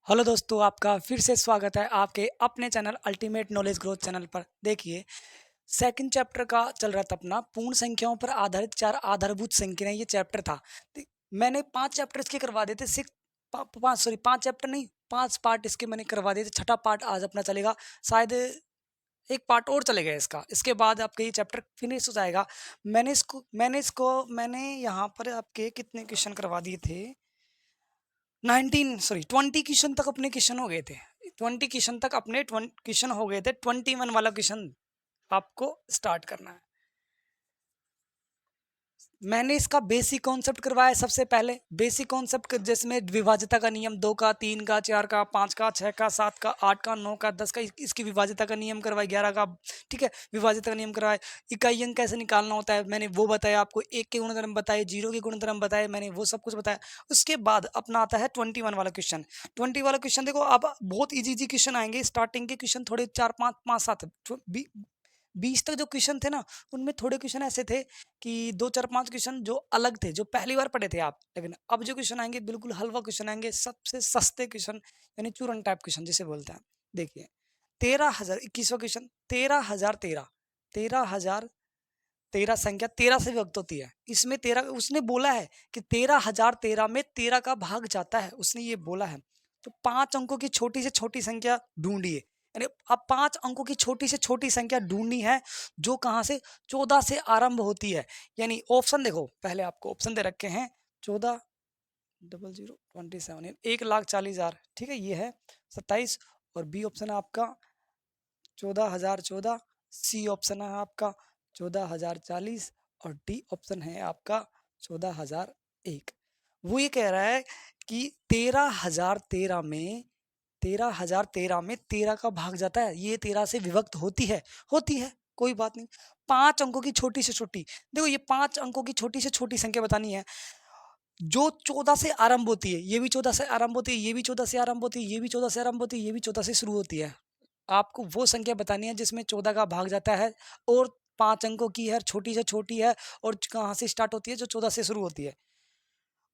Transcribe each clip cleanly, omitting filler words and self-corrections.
Hello दोस्तों, आपका फिर से स्वागत है आपके अपने channel ultimate knowledge growth channel पर। देखिए, सेकंड चैप्टर का चल रहा था अपना पूर्ण संख्याओं पर आधारित चार आधारभूत संख्याएं, ये चैप्टर था। मैंने 5 चैप्टर इसके करवा देते, सिक्स पाँच सॉरी 5 चैप्टर नहीं, 5 पार्ट इसके मैंने करवा दिए थे। छठा पार्ट आज अपना चलेगा, शायद एक पार्ट और चलेगा इसका, इसके बाद आपका ये चैप्टर फिनिश हो जाएगा। मैंने यहाँ पर आपके कितने क्वेश्चन करवा दिए थे, 20 क्वेश्चन तक अपने क्वेश्चन हो गए थे। 20 क्वेश्चन तक अपने क्वेश्चन हो गए थे। 21 वाला क्वेश्चन आपको स्टार्ट करना है। मैंने इसका बेसिक कॉन्सेप्ट करवाया है। सबसे पहले बेसिक कॉन्सेप्ट जिसमें विभाज्यता का नियम 2 का, 3 का, 4 का, 5 का, 6 का, 7 का, 8 का, 9 का, 10 का, इसकी विभाज्यता का नियम करवाया। 11 का, ठीक है, विभाज्यता का नियम करवाया। इकाई अंक कैसे निकालना होता है मैंने वो बताया आपको। 1 के गुणधर्म बताए, 0 के गुणधर्म बताए, मैंने वो सब कुछ बताया। उसके बाद अपना आता है 21 वाला क्वेश्चन। 20 वाला क्वेश्चन देखो, अब बहुत इजी क्वेश्चन आएंगे। स्टार्टिंग के क्वेश्चन थोड़े 4 5 5 7 20 तक जो क्वेश्चन थे ना, उनमें थोड़े क्वेश्चन ऐसे थे कि 2 4 5 क्वेश्चन जो अलग थे, जो पहली बार पढ़े थे आप। लेकिन अब जो क्वेश्चन आएंगे बिल्कुल हलवा क्वेश्चन आएंगे, सबसे सस्ते क्वेश्चन, यानी चूरन टाइप क्वेश्चन जिसे बोलते हैं। देखिए, 13,000 21वां क्वेश्चन, 13,013, 13,013 संख्या 13 से विभक्त होती है। इसमें 13 उसने बोला है कि 13,013 में 13 का भाग जाता है, उसने ये बोला है। तो 5 अंकों की छोटी से छोटी संख्या ढूंढिए। यानी अब 5 अंकों की छोटी से छोटी संख्या ढूंढनी है, जो कहाँ से 14 से आरंभ होती है। यानी ऑप्शन देखो, पहले आपको ऑप्शन दे रखे हैं 14 00 27, 1,40,000, ठीक है, ये है 27। और बी ऑप्शन है आपका 14,014, सी ऑप्शन है आपका 14,040 और डी ऑप्शन है आपका 14,001। वो ये कह रहा है कि 13,013 में 13 का भाग जाता है। ये 13 से विभक्त होती है, कोई बात नहीं। 5 अंकों की छोटी से छोटी, देखो ये 5 अंकों की छोटी से छोटी संख्या बतानी है, जो 14 से आरंभ होती है। ये भी 14 से आरंभ होती है, ये भी 14 से आरंभ होती है, ये भी 14 से आरंभ होती है, ये भी 14 से शुरू होती है। आपको वो संख्या बतानी है जिसमें 14 का भाग जाता है और 5 अंकों की है, छोटी से छोटी है, और कहाँ से स्टार्ट होती है, जो 14 से शुरू होती है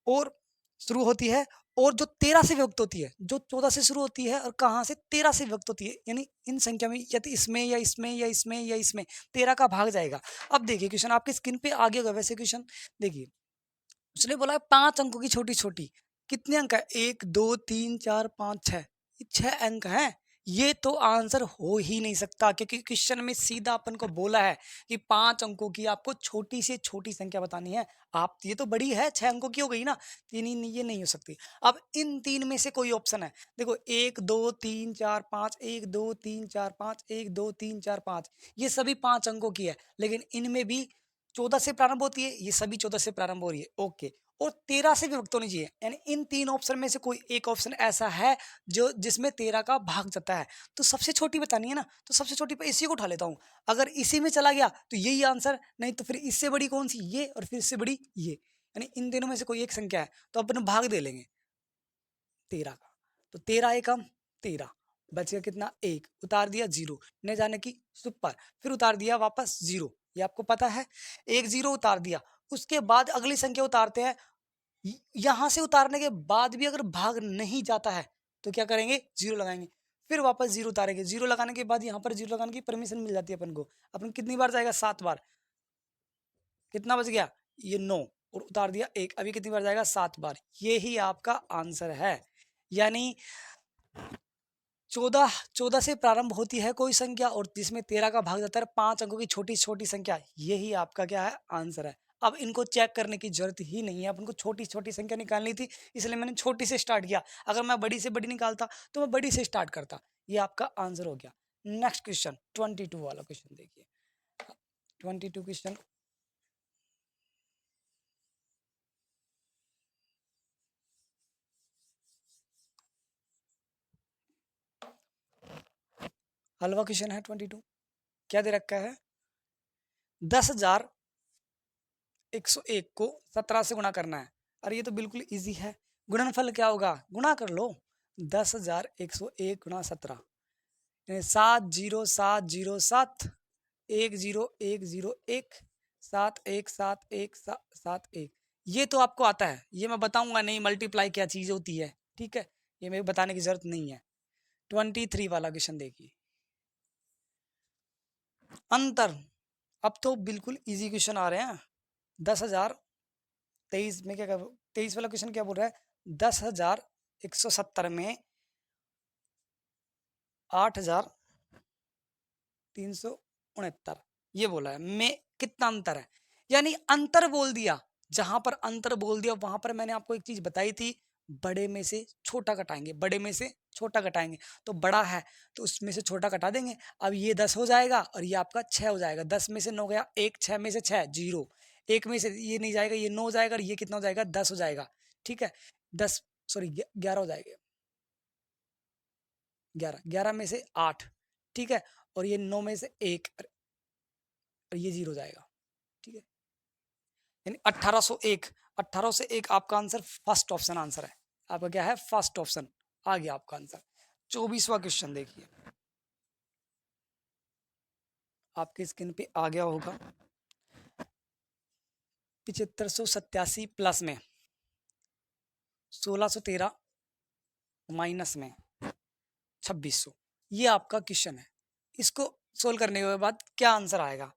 और शुरू होती है, और जो 13 से विभक्त होती है, जो 14 से शुरू होती है और कहाँ से 13 से विभक्त होती है। यानी इन संख्या में या तो इसमें या इसमें या इसमें या इसमें 13 का भाग जाएगा। अब देखिए क्वेश्चन आपकी स्क्रीन पे आ गया होगा वैसे क्वेश्चन। देखिए, उसने बोला है 5 अंकों की छोटी छोटी, कितने अंक है, 1 2 3 4 5 6, 6 अंक हैं। ये तो आंसर हो ही नहीं सकता, क्योंकि क्वेश्चन में सीधा अपन को बोला है कि 5 अंकों की आपको छोटी से छोटी संख्या बतानी है। आप ये तो बड़ी है, 6 अंकों की हो गई ना, तीन ही नहीं, ये नहीं हो सकती। अब इन तीन में से कोई ऑप्शन है, देखो 1 2 3 4 5, 1 2 3 4 5, 1 2 3 4 5, ये सभी 5 अंकों की है। लेकिन इनमें भी 14 से प्रारंभ होती है, ये सभी 14 से प्रारंभ हो रही है, ओके। और 13 से विभक्त होनी चाहिए, यानी इन तीन ऑप्शन में से कोई एक ऑप्शन ऐसा है जो जिसमें 13 का भाग जाता है। तो सबसे छोटी बतानी है ना, तो सबसे छोटी पे इसी को उठा लेता हूँ। अगर इसी में चला गया तो यही आंसर, नहीं तो फिर इससे बड़ी कौन सी, ये, और फिर इससे बड़ी ये। यानी इन तीनों में से कोई एक संख्या है, तो अपन भाग दे लेंगे 13 का। तो 13 एकम 13, बच गया कितना, एक, उतार दिया 0, न जाने की सुपर, फिर उतार दिया वापस 0, ये आपको पता है। एक 0 उतार दिया, उसके बाद अगली संख्या उतारते हैं। यहां से उतारने के बाद भी अगर भाग नहीं जाता है तो क्या करेंगे, 0 लगाएंगे, फिर वापस 0 उतारेंगे। 0 लगाने के बाद यहाँ पर 0 लगाने की परमिशन मिल जाती है अपन को। अपन कितनी बार जाएगा, 7 बार, कितना बच गया, ये 9, और उतार दिया 1, अभी कितनी बार जाएगा, 7 बार। ये ही आपका आंसर है। यानी 14 से प्रारंभ होती है कोई संख्या और जिसमें 13 का भाग जाता है, 5 अंकों की छोटी छोटी संख्या, यही आपका क्या है, आंसर है। अब इनको चेक करने की जरूरत ही नहीं है, अपन को छोटी छोटी संख्या निकालनी थी, इसलिए मैंने छोटी से स्टार्ट किया। अगर मैं बड़ी से बड़ी निकालता तो मैं बड़ी से स्टार्ट करता। ये आपका आंसर हो गया। नेक्स्ट क्वेश्चन 22 वाला क्वेश्चन देखिए। 22 क्वेश्चन, हलवा क्वेश्चन है। 22 क्या दे रखा है, 10,101 को 17 से गुणा करना है। अरे ये तो बिल्कुल इजी है। गुणनफल क्या होगा, गुणा कर लो। 10,101 गुणा 17, 7,0,7,0,7, 1,0,1,0,1, 7,1,7,1,7,1। ये तो आपको आता है, ये मैं बताऊंगा नहीं मल्टीप्लाई क्या चीज होती है, ठीक है। ये मेरे बताने की जरूरत नहीं है। 23 वाला क्वेश्चन देखिए। अंतर, अब तो बिल्कुल इजी क्वेश्चन आ रहे हैं। 10,023 में क्या 23 वाला क्वेश्चन क्या बोल रहा है? 10,170 में 8,369 ये बोला है में कितना अंतर है, यानी अंतर बोल दिया। जहां पर अंतर बोल दिया वहां पर मैंने आपको एक चीज बताई थी, बड़े में से छोटा घटाएंगे, बड़े में से छोटा घटाएंगे। तो बड़ा है तो उसमें से छोटा घटा देंगे। अब ये 10 हो जाएगा और ये आपका 6 हो जाएगा। 10 में से 9 गया, एक 6 में से 6 0, एक में से ये नहीं जाएगा, ये 9 हो जाएगा और ये कितना हो जाएगा? 10 हो जाएगा। ठीक है, 10 सॉरी 11 हो जाएगा। 11, 11 में से 8, ठीक है, और ये 9 में से 1 और ये 0 जाएगा। ठीक है, यानी 1801, 18 से 1 आपका आंसर फर्स्ट ऑप्शन आंसर है। आपका क्या है? फर्स्ट ऑप्शन आ गया आपका आंसर। 24वां क्वेश्चन देखिए, आपकी स्क्रीन पे आ गया होगा। 7587 प्लस में 1613 माइनस में 2600, ये आपका क्वेश्चन है। इसको सोल्व करने के बाद क्या आंसर आएगा?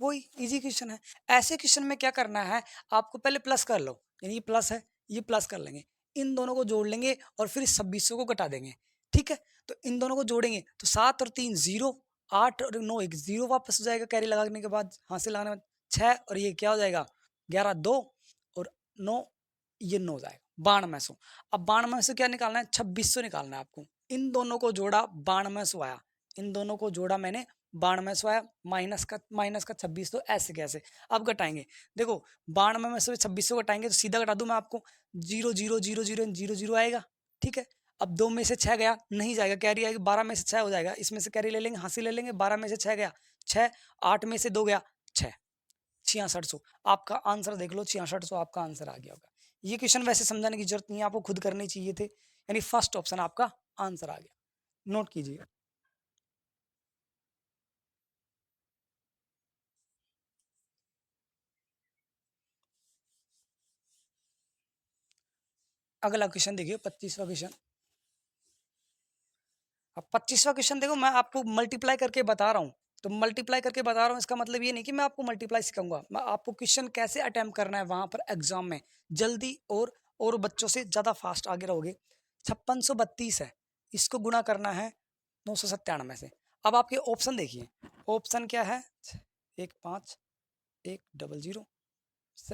वही इजी क्वेश्चन है। ऐसे क्वेश्चन में क्या करना है, आपको पहले प्लस कर लो, यानी ये प्लस है, ये प्लस कर लेंगे, इन दोनों को जोड़ लेंगे और फिर 2600 को घटा देंगे। ठीक है, तो इन दोनों को जोड़ेंगे तो 7 और 3 0, 8 और 9 1 0 वापस हो जाएगा कैरी लगाने के बाद, हासिल लगाने के बाद 6 और ये क्या हो जाएगा? 11 2 और 9, ये 9 हो जाएगा। 9200। अब 9200 क्या निकालना है? 2600 निकालना है आपको। इन दोनों को जोड़ा 9200 आया, इन दोनों को जोड़ा मैंने 9200 आया, माइनस का 2600, ऐसे कैसे? अब घटाएंगे, देखो 92 में से 2600 घटाएंगे तो सीधा घटा दूं मैं आपको, 0 0 0 0 0 0 आएगा। ठीक है, अब 2 में से 6 गया, नहीं जाएगा, कैरी आएगी, 12 में से 6 हो जाएगा, इसमें से कैरी ले लेंगे, हासिल ले लेंगे, 12 में से 6 गया 6, 8 में से 2 गया 6, 6600। आपका आंसर देख लो, 6600 आपका आंसर आ गया होगा। ये क्वेश्चन वैसे समझाने की जरूरत नहीं है, आपको खुद करने चाहिए थे, यानी फर्स्ट ऑप्शन आपका आंसर आ गया। नोट कीजिए। अगला क्वेश्चन देखिए, 25वां क्वेश्चन। अब 25वां क्वेश्चन देखो, मैं आपको मल्टीप्लाई करके बता रहा हूँ, तो मल्टीप्लाई करके बता रहा हूँ इसका मतलब ये नहीं कि मैं आपको मल्टीप्लाई सिखाऊंगा, मैं आपको क्वेश्चन कैसे अटेम्प्ट करना है वहां पर एग्जाम में जल्दी और बच्चों से ज्यादा फास्ट आगे रहोगे। 5632 है, इसको गुणा करना है 997 से। अब आपके ऑप्शन देखिए, ऑप्शन क्या है? 1 5 1 00।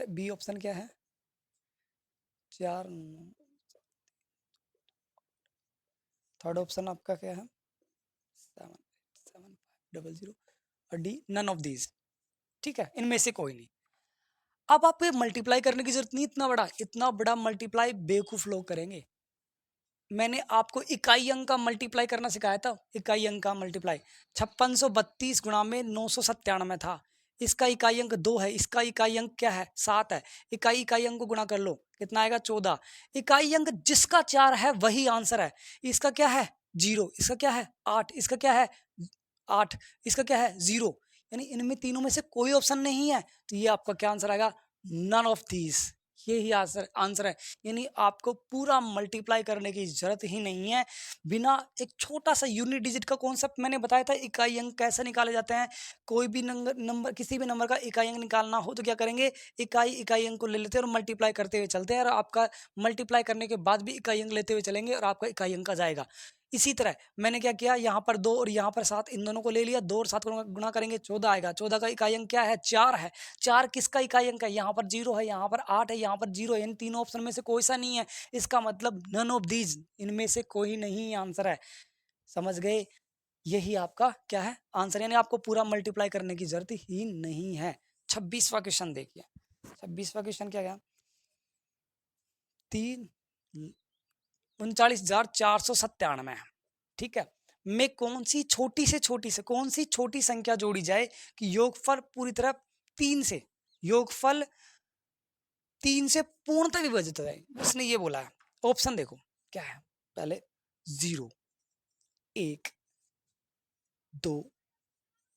बी ऑप्शन क्या है? 4 थर्ड ऑप्शन आपका क्या है? 7 7 5 00 और डी नन ऑफ दीज। ठीक है, इनमें से कोई नहीं। अब आपको मल्टीप्लाई करने की जरूरत नहीं, इतना बड़ा मल्टीप्लाई बेवकूफ लोग करेंगे। मैंने आपको इकाई अंक का मल्टीप्लाई करना सिखाया था, इकाई अंक का मल्टीप्लाई 5632 गुणा में 997 था। इसका इकाई अंक 2 है, इसका इकाई अंक क्या है? 7 है। इकाई इकाई अंक को गुणा कर लो, कितना आएगा? 14। इकाई अंक जिसका 4 है वही आंसर है। इसका क्या है? 0। इसका क्या है? 8। इसका क्या है? 8। इसका क्या है? 0। यानी इनमें तीनों में से कोई ऑप्शन नहीं है, तो ये आपका क्या आंसर आएगा? None of these. ये ही आंसर आंसर है। यानी आपको पूरा मल्टीप्लाई करने की जरूरत ही नहीं है। बिना एक छोटा सा यूनिट डिजिट का कॉन्सेप्ट मैंने बताया था, इकाई अंक कैसे निकाले जाते हैं। कोई भी नंबर किसी भी नंबर का इकाई अंक निकालना हो तो क्या करेंगे? इकाई अंक को ले लेते हैं और मल्टीप्लाई करते हुए चलते हैं, और आपका मल्टीप्लाई करने के बाद भी इकाई अंक लेते हुए चलेंगे और आपका इकाई अंक आ जाएगा। इसी तरह मैंने क्या किया, यहाँ पर 2 और यहाँ पर 7, इन दोनों को ले लिया, 2 और 7 को गुणा करेंगे 14 आएगा। 14 का इकाई अंक क्या है? 4 है। 4 किसका इकाई अंक है? यहाँ पर 0 है, यहाँ पर 8 है, यहाँ पर 0 है। इन तीनों ऑप्शन में से कोई सा नहीं है, इसका मतलब नन ऑफ दीज, इनमें से कोई नहीं आंसर है। समझ गए? यही आपका क्या है? आंसर। यानी आपको पूरा मल्टीप्लाई करने की जरूरत ही नहीं है। 26वां क्वेश्चन देखिए, 26वां क्वेश्चन क्या गया? 39,497। ठीक है, में कौन सी छोटी संख्या जोड़ी जाए कि योगफल पूरी तरह 3 से योगफल 3 से पूर्णतः विभाजित हो जाए। उसने ये बोला है, ऑप्शन देखो क्या है। पहले 0 1 2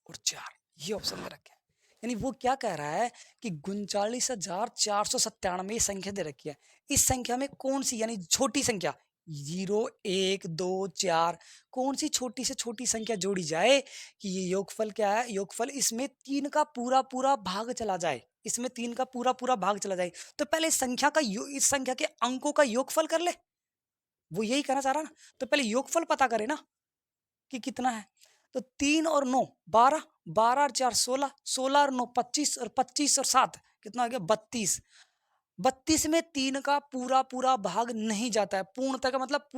और 4, ये ऑप्शन दे रखे हैं। यानी वो क्या कह रहा है कि 39,497 संख्या दे रखी है, इस संख्या में कौन सी यानी छोटी संख्या, 0 1 2 4 कौन सी छोटी से छोटी संख्या जोड़ी जाए कि ये योगफल क्या है, योगफल इसमें 3 का पूरा पूरा भाग चला जाए, इसमें 3 का पूरा पूरा भाग चला जाए। तो पहले इस संख्या का इस संख्या के अंकों का योगफल कर ले, वो यही कहना चाह रहा ना। तो पहले योगफल पता करे ना कि कितना है। तो 3 और 9 12, 12 और 4 16, 16 और 9 25 और 25 और 7 कितना आ गया 32। 32 में 3 का पूरा पूरा भाग नहीं जाता है, पूर्णतः का मतलब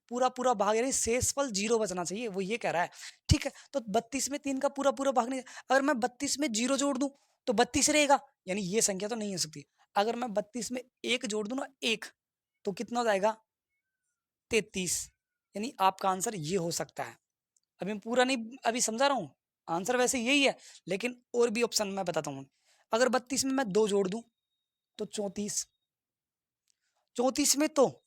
पूरा पूरा भाग यानी शेषफल 0 बचना चाहिए, वो ये कह रहा है। ठीक है, तो 32 में 3 का पूरा पूरा भाग नहीं, अगर मैं 32 में 0 जोड़ दूं तो 32 रहेगा, यानी ये संख्या तो नहीं हो सकती। अगर मैं 32 में 1 जोड़ दूं ना 1, तो कितना हो जाएगा 33, यानी आपका आंसर ये हो सकता है। अभी मैं पूरा नहीं अभी समझा रहा हूँ, आंसर वैसे यही है, लेकिन और भी ऑप्शन मैं बताता हूँ। अगर 32 में मैं 2 जोड़ दूं तो 34, 34 में तो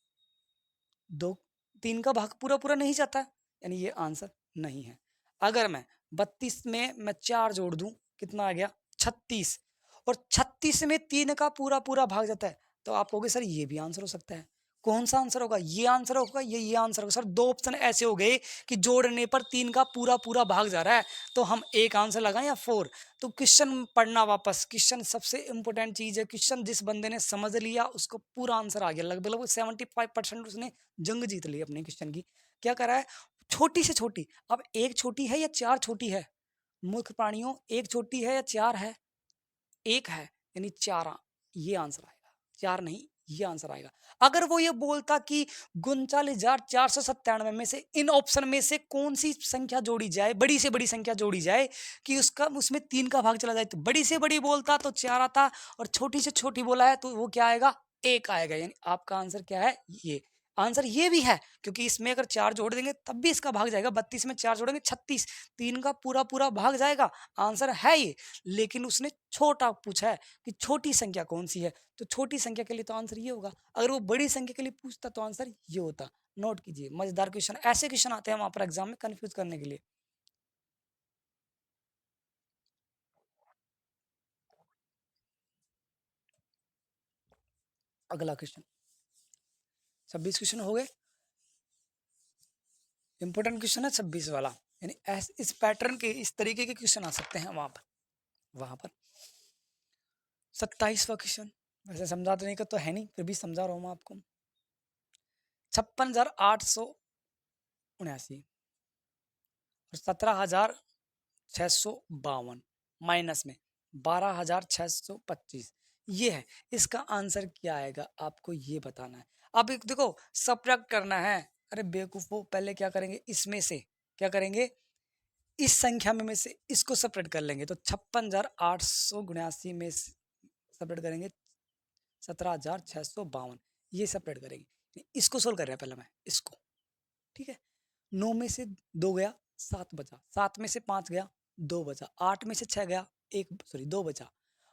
2 3 का भाग पूरा पूरा नहीं जाता है, यानी ये आंसर नहीं है। अगर मैं 32 में मैं 4 जोड़ दूं कितना आ गया 36, और 36 में 3 का पूरा पूरा भाग जाता है, तो आप कहोगे सर ये भी आंसर हो सकता है। कौन सा आंसर होगा, ये आंसर होगा, ये आंसर होगा। सर दो ऑप्शन ऐसे हो गए कि जोड़ने पर 3 का पूरा पूरा भाग जा रहा है, तो हम एक आंसर लगाएं या 4। तो क्वेश्चन पढ़ना वापस, क्वेश्चन सबसे इंपॉर्टेंट चीज है। क्वेश्चन जिस बंदे ने समझ लिया उसको पूरा आंसर आ गया, लगभग 75% उसने जंग जीत ली अपने क्वेश्चन की। क्या कर रहा है, छोटी से छोटी, अब एक छोटी है या 4 छोटी है, मूर्ख प्राणियों, एक छोटी है या 4 है, एक है, यानी 4, ये आंसर आएगा, 4 नहीं ये आंसर आएगा। अगर वो ये बोलता कि 39,497 में से इन ऑप्शन में से कौन सी संख्या जोड़ी जाए, बड़ी से बड़ी संख्या जोड़ी जाए कि उसका उसमें 3 का भाग चला जाए, तो बड़ी से बड़ी बोलता तो 4 आता, और छोटी से छोटी बोला है तो वो क्या आएगा 1 आएगा, यानी आपका आंसर क्या है ये। आंसर ये भी है, क्योंकि इसमें अगर 4 जोड़ देंगे तब भी इसका भाग जाएगा, 32 में 4 जोड़ेंगे 36, 3 का पूरा पूरा भाग जाएगा, आंसर है ये। लेकिन उसने छोटा पूछा है कि छोटी संख्या कौन सी है, तो छोटी संख्या के लिए तो आंसर ये होगा। अगर वो बड़ी संख्या के लिए पूछता तो आंसर ये होता। नोट कीजिए, मजेदार क्वेश्चन, ऐसे क्वेश्चन आते हैं वहां पर एग्जाम में कंफ्यूज करने के लिए। अगला क्वेश्चन, 26 क्वेश्चन हो गए, इंपोर्टेंट क्वेश्चन है 26 वाला, यानी इस पैटर्न के इस तरीके के क्वेश्चन आ सकते हैं वहां पर 27वां क्वेश्चन, वैसे समझा देने का तो है नहीं, फिर भी समझा रहा हूँ मैं आपको। 56,879 और 17,652 माइनस में 12,625, ये है, इसका आंसर क्या आएगा आपको ये बताना है। अब एक देखो सब्ट्रैक्ट करना है, अरे बेवकूफो, पहले क्या करेंगे, इसमें से क्या करेंगे, इस संख्या में से इसको सेपरेट कर लेंगे, तो 56,879 में सेपरेट करेंगे 17,652, ये सेपरेट करेंगे, इसको सोल्व कर रहे हैं पहले मैं इसको। ठीक है, 9 में से 2 गया 7 बचा, 7 में से 5 गया 2 बचा, 8 में से 6 गया 2 बचा,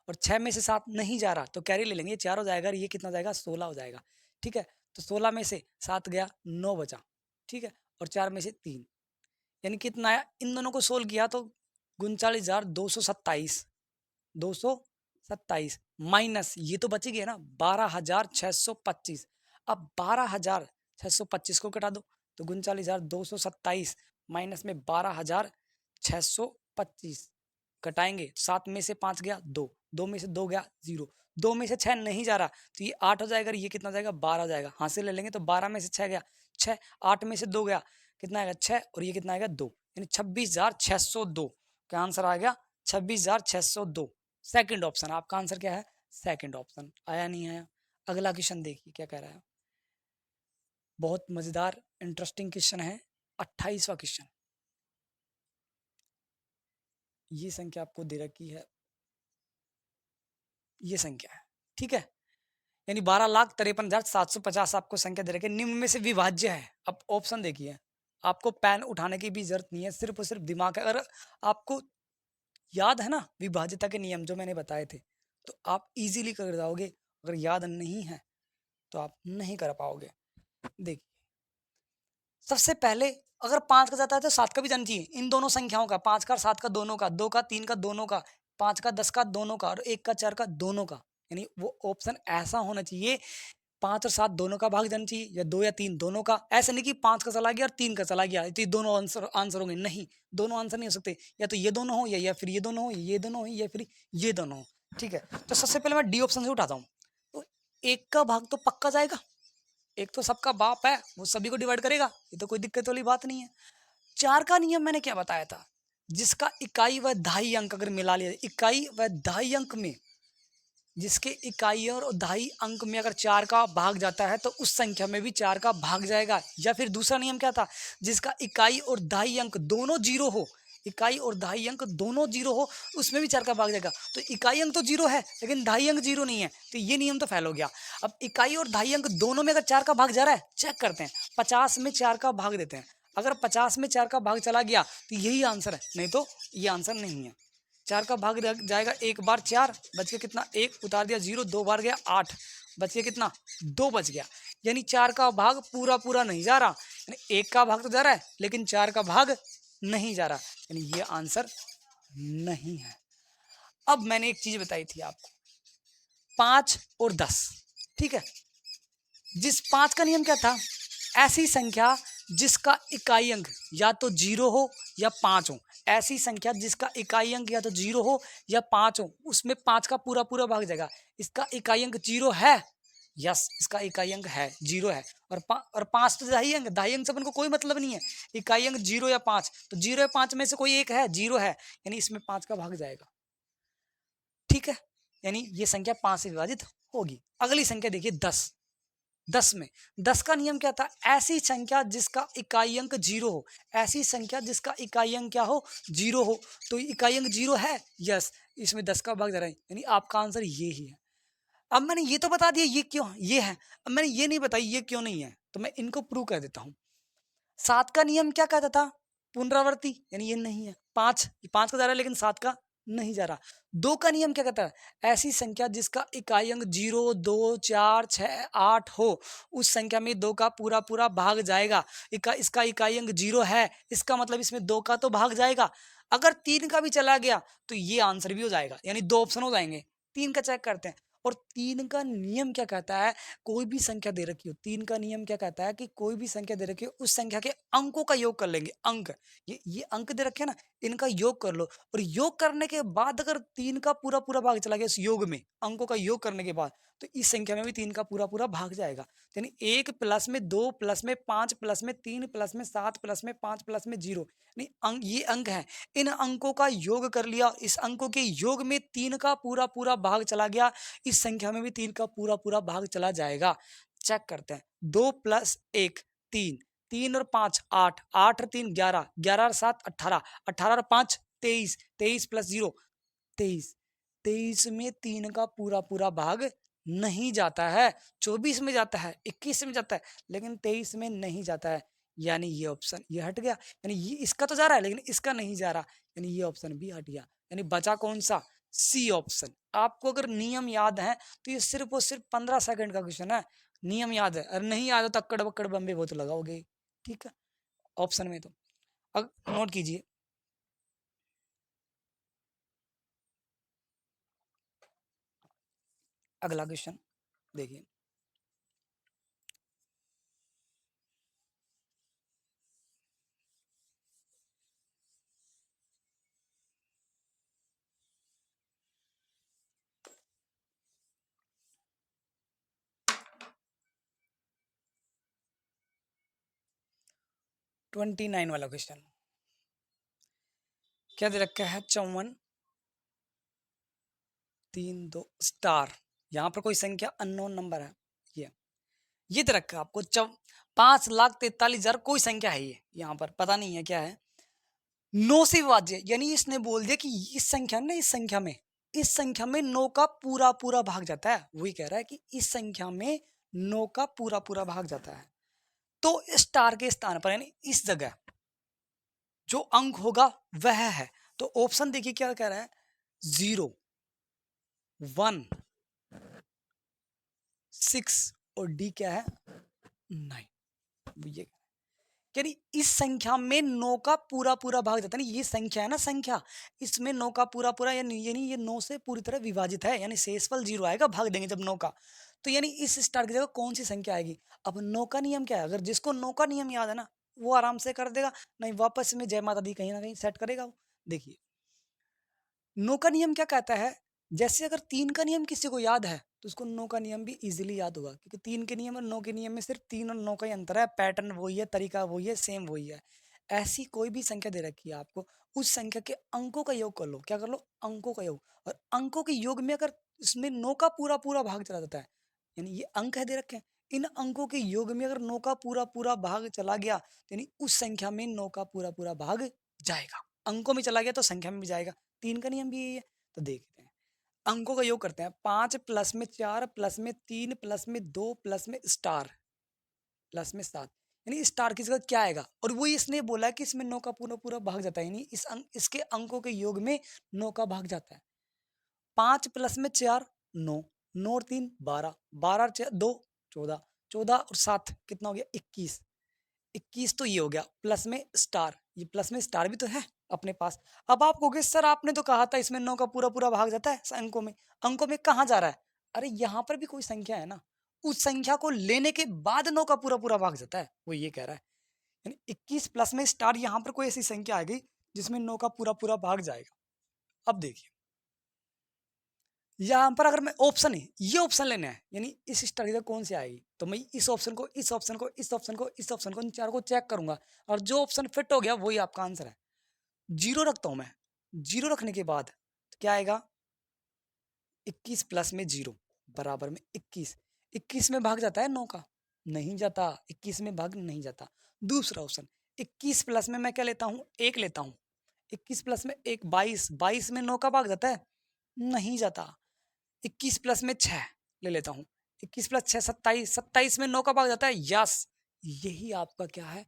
और 6 में से 7 नहीं जा रहा तो कैरी ले लेंगे, 4 हो जाएगा, और ये कितना हो जाएगा 16 हो जाएगा। ठीक है, तो 16 में से 7 गया 9 बचा। ठीक है, और 4 में से 3, यानी कितना आया, इन दोनों को सोल्व किया तो 39,227, 227 माइनस ये तो बच गया ना 12,625। अब 12,625 को कटा दो तो 39,227 माइनस में 12,625 कटाएंगे, 7 में से 5 गया 2, 2 में से 2 गया 0, 2 में से 6 नहीं जा रहा तो ये 8 हो जाएगा, ये कितना हो जाएगा 12 हो जाएगा, हासिल ले लेंगे तो 12 में से 6 गया 6, 8 में से 2 गया कितना आएगा 6, और ये कितना आएगा 2, यानी 26,602 का आंसर आ गया 26,602। सेकंड ऑप्शन, आपका आंसर क्या है सेकंड ऑप्शन। आया नहीं आया, अगला क्वेश्चन देखिए क्या कह रहा है, बहुत मजेदार इंटरेस्टिंग क्वेश्चन है। 28वां क्वेश्चन, ये संख्या आपको दे रखी है, ये संख्या है, ठीक है, यानी 12,53,750 आपको संख्या दे रखी है, निम्न में से विभाज्य है। अब ऑप्शन देखिए, आपको पेन उठाने की भी जरूरत नहीं है, सिर्फ और सिर्फ दिमाग है। अगर आपको याद है ना विभाज्यता के नियम जो मैंने बताए थे, तो आप इजीली कर जाओगे, अगर याद नहीं है तो आप नहीं कर पाओगे। देखिए सबसे पहले अगर 5 का जाता है तो 7 का भी जाना चाहिए, इन दोनों संख्याओं का, 5 का 7 का दोनों का, 2 का 3 का दोनों का, 5 का 10 का दोनों का, और 1 का 4 का दोनों का, यानी वो ऑप्शन ऐसा होना चाहिए 5 और 7 दोनों का भाग जाना चाहिए, या 2 या 3 दोनों का। ऐसा नहीं कि 5 का चला गया और 3 का चला गया, तो ये दोनों आंसर होंगे, नहीं, दोनों आंसर नहीं हो सकते, या तो ये दोनों हो, या फिर ये दोनों हो, ये दोनों हो, या फिर ये दोनों हो। ठीक है, तो सबसे पहले मैं डी ऑप्शन से उठाता हूँ। तो 1 का भाग तो पक्का जाएगा, 1 तो सबका बाप है, वो सभी को डिवाइड करेगा, ये तो कोई दिक्कत वाली बात नहीं है। 4 का नियम मैंने क्या बताया था, जिसका इकाई व दहाई अंक अगर मिला लिया, इकाई व दहाई अंक में, जिसके इकाई और दहाई अंक में अगर 4 का भाग जाता है तो उस संख्या में भी 4 का भाग जाएगा। या फिर दूसरा नियम क्या था, जिसका इकाई और दहाई अंक दोनों जीरो हो, इकाई और दहाई अंक दोनों जीरो हो, उसमें भी 4 का भाग जाएगा। तो इकाई अंक तो जीरो है लेकिन दहाई अंक जीरो नहीं है, तो ये नियम तो फेल हो गया। अब इकाई और दहाई अंक दोनों में अगर 4 का भाग जा रहा है, चेक करते हैं, 50 में 4 का भाग देते हैं, अगर 50 में 4 का भाग चला गया तो यही आंसर है, नहीं तो ये आंसर नहीं है। 4 का भाग जाएगा, 1 बार 4 बच गया कितना, 1 उतार दिया 0, 2 बार गया 8, बच गया कितना, 2 बच गया। यानी 4 का भाग पूरा पूरा नहीं जा रहा, यानी 1 का भाग तो जा रहा है लेकिन 4 का भाग नहीं जा रहा, यानी ये आंसर नहीं है। अब मैंने एक चीज बताई थी आपको, 5 और 10, ठीक है, जिस 5 का नियम क्या था, ऐसी संख्या जिसका इकाई अंक या तो 0 हो या 5 हो, ऐसी संख्या जिसका इकाई अंक या तो 0 हो या 5 हो, उसमें 5 का पूरा पूरा भाग जाएगा। इसका इकाई अंक 0 है, यस, इसका इकाई अंक है 0 है, और 5 तो दहाई अंक से अपन को कोई मतलब नहीं है, इकाई अंक 0 या 5, तो 0 या 5 में से कोई एक है, 0 है, यानी इसमें 5 का भाग जाएगा। ठीक है, यानी ये संख्या 5 से विभाजित होगी। अगली संख्या देखिए 10, 10 में 10 का नियम क्या था, ऐसी संख्या जिसका इकाई अंक 0 हो, ऐसी संख्या जिसका इकाई अंक क्या हो, 0 हो, तो इकाई अंक 0 है, यस, इसमें 10 का भाग जा रहा है, यानी आपका आंसर ये ही है। अब मैंने ये तो बता दिया ये क्यों ये है, अब मैंने ये नहीं बताई ये क्यों नहीं है, तो मैं इनको प्रूव कर देता हूँ। 7 का नियम क्या कहता था, पुनरावृत्ति, यानी ये नहीं है। 5 का जा रहा है लेकिन 7 का नहीं जा रहा। 2 का नियम क्या कहता है, ऐसी संख्या जिसका इकाई अंक 0, 2, 4, 6, 8 हो, उस संख्या में 2 का पूरा पूरा भाग जाएगा। इसका इकाई अंक 0 है, इसका मतलब इसमें 2 का तो भाग जाएगा। अगर 3 का भी चला गया तो ये आंसर भी हो जाएगा, यानी 2 ऑप्शन हो जाएंगे। 3 का चेक करते हैं, और 3 का नियम क्या कहता है, कोई भी संख्या दे रखी हो, 3 का नियम क्या कहता है कि कोई भी संख्या दे रखी हो, उस संख्या के अंकों का योग कर लेंगे। अंक, ये अंक दे रखे हैं ना, इनका योग कर लो, और योग करने के बाद अगर 3 का पूरा पूरा भाग चला गया इस योग में, अंकों का योग करने के बाद, तो इस संख्या में भी 3 का पूरा पूरा भाग जाएगा। यानी 1 प्लस में 2 प्लस में 5 प्लस में 3 प्लस में 7 प्लस में 5 प्लस में 0, ये अंक है, इन अंकों का योग कर लिया, इस अंकों के योग में 3 का पूरा पूरा भाग चला गया, इस संख्या में भी 3 का पूरा पूरा भाग चला जाएगा। चेक करते हैं, 2 प्लस 1 3, 3 और 5 8, 8 और 3 11, 11 और 7 18, 18 और 5 23, 23 प्लस 0 23, 23 में 3 का पूरा पूरा भाग नहीं जाता है, 24 में जाता है, 21 में जाता है, लेकिन 23 में नहीं जाता है, यानी ये ऑप्शन ये हट गया। यानी ये इसका तो जा रहा है लेकिन इसका नहीं जा रहा, यानी ये ऑप्शन भी हट गया। यानी बचा कौन सा, सी ऑप्शन। आपको अगर नियम याद है तो ये सिर्फ और सिर्फ 15 सेकंड का क्वेश्चन है, नियम याद है, और नहीं याद हो तो अक्कड़ बक्कड़ बम्बे बहुत लगाओगे। ठीक है, ऑप्शन में तो अब नोट कीजिए। अगला क्वेश्चन देखिए, ट्वेंटी 29 वाला क्वेश्चन क्या दे रखा है, 54 3 2 स्टार, यहाँ पर कोई संख्या अननोन नंबर है, ये दे रखा है आपको 5,43,000 कोई संख्या है, ये यहाँ पर पता नहीं है क्या है, 9 से विभाज्य, यानी इसने बोल दिया कि इस संख्या ने इस संख्या में 9 का पूरा पूरा भाग जाता है, वही कह रहा है कि इस संख्या में 9 का पूरा पूरा भाग जाता है। तो स्टार के स्थान पर यानी इस जगह जो अंक होगा वह है, तो ऑप्शन देखिए क्या कह रहा है, 0 1 6 और डी क्या है 9, ये यानी इस संख्या में 9 का पूरा पूरा भाग जाता है, ये संख्या है ना, संख्या इसमें 9 का पूरा पूरा यानी ये 9 से पूरी तरह विभाजित है, यानी शेषफल 0 आएगा, भाग देंगे जब 9 का, तो यानी इस स्टार की जगह कौन सी संख्या आएगी? अब 9 का नियम क्या है? अगर जिसको 9 का नियम याद है ना, वो आराम से कर देगा, नहीं वापस में जय माता दी कहीं ना कहीं सेट करेगा वो। देखिए 9 का नियम क्या कहता है, जैसे अगर 3 का नियम किसी को याद है तो उसको 9 का नियम भी इजीली याद होगा, क्योंकि 3 के नियम और 9 के नियम में सिर्फ 3 और 9 का ही अंतर है, पैटर्न वही है, तरीका वही है, सेम वही है। ऐसी कोई भी संख्या दे रखी है आपको, उस संख्या के अंकों का योग कर लो। क्या कर लो? अंकों का योग। और अंकों के योग में अगर इसमें 9 का पूरा पूरा भाग चला जाता है, यानी ये अंक है दे रखे हैं, इन अंकों के योग में अगर 9 का पूरा पूरा भाग चला गया, तो यानी उस संख्या में 9 का पूरा पूरा भाग जाएगा। अंकों में चला गया तो संख्या में भी जाएगा। 3 का नियम भी यही है। तो देखते हैं, अंकों का योग करते हैं। 5 प्लस में 4 प्लस में 3 प्लस में 2 प्लस में स्टार प्लस में 7, यानी स्टार की जगह क्या आएगा? और वही इसने बोला है कि इसमें 9 का पूरा पूरा भाग जाता है, यानी इसके अंकों के योग में 9 का भाग जाता है। 5 प्लस में 4 9, 9 और 3 12, 12 और 2 14, 14 और 7 कितना हो गया? 21, 21 तो ये हो गया प्लस में स्टार, ये प्लस में स्टार भी तो है अपने पास। अब आप कहोगे सर आपने तो कहा था इसमें 9 का पूरा पूरा भाग जाता है अंकों में, अंकों में कहाँ जा रहा है? अरे यहाँ पर भी कोई संख्या है ना, उस संख्या को लेने के बाद 9 का पूरा पूरा भाग जाता है, वो ये कह रहा है। यानी 21 प्लस में स्टार, यहाँ पर कोई ऐसी संख्या आ गई जिसमें 9 का पूरा पूरा भाग जाएगा। अब देखिए यहाँ पर अगर मैं ऑप्शन है, ये ऑप्शन लेना है, यानी इस स्टार की जगह कौन सी आएगी, तो मैं इस ऑप्शन को इस ऑप्शन को इस ऑप्शन को इस ऑप्शन को इन चार को चेक करूंगा, और जो ऑप्शन फिट हो गया वही आपका आंसर है। जीरो रखता हूं मैं, जीरो रखने के बाद तो क्या आएगा? 21 प्लस में जीरो बराबर में 21, 21 में भाग जाता है 9 का? नहीं जाता, 21 में भाग नहीं जाता। दूसरा ऑप्शन 21 प्लस में मैं क्या लेता हूँ? 1 लेता हूँ। 21 प्लस में 1 22, 22 में 9 का भाग जाता है? नहीं जाता। 21 प्लस में 6 ले लेता हूँ। 21 प्लस 6 27, 27 में 9 का भाग जाता है? यस, यही आपका क्या है?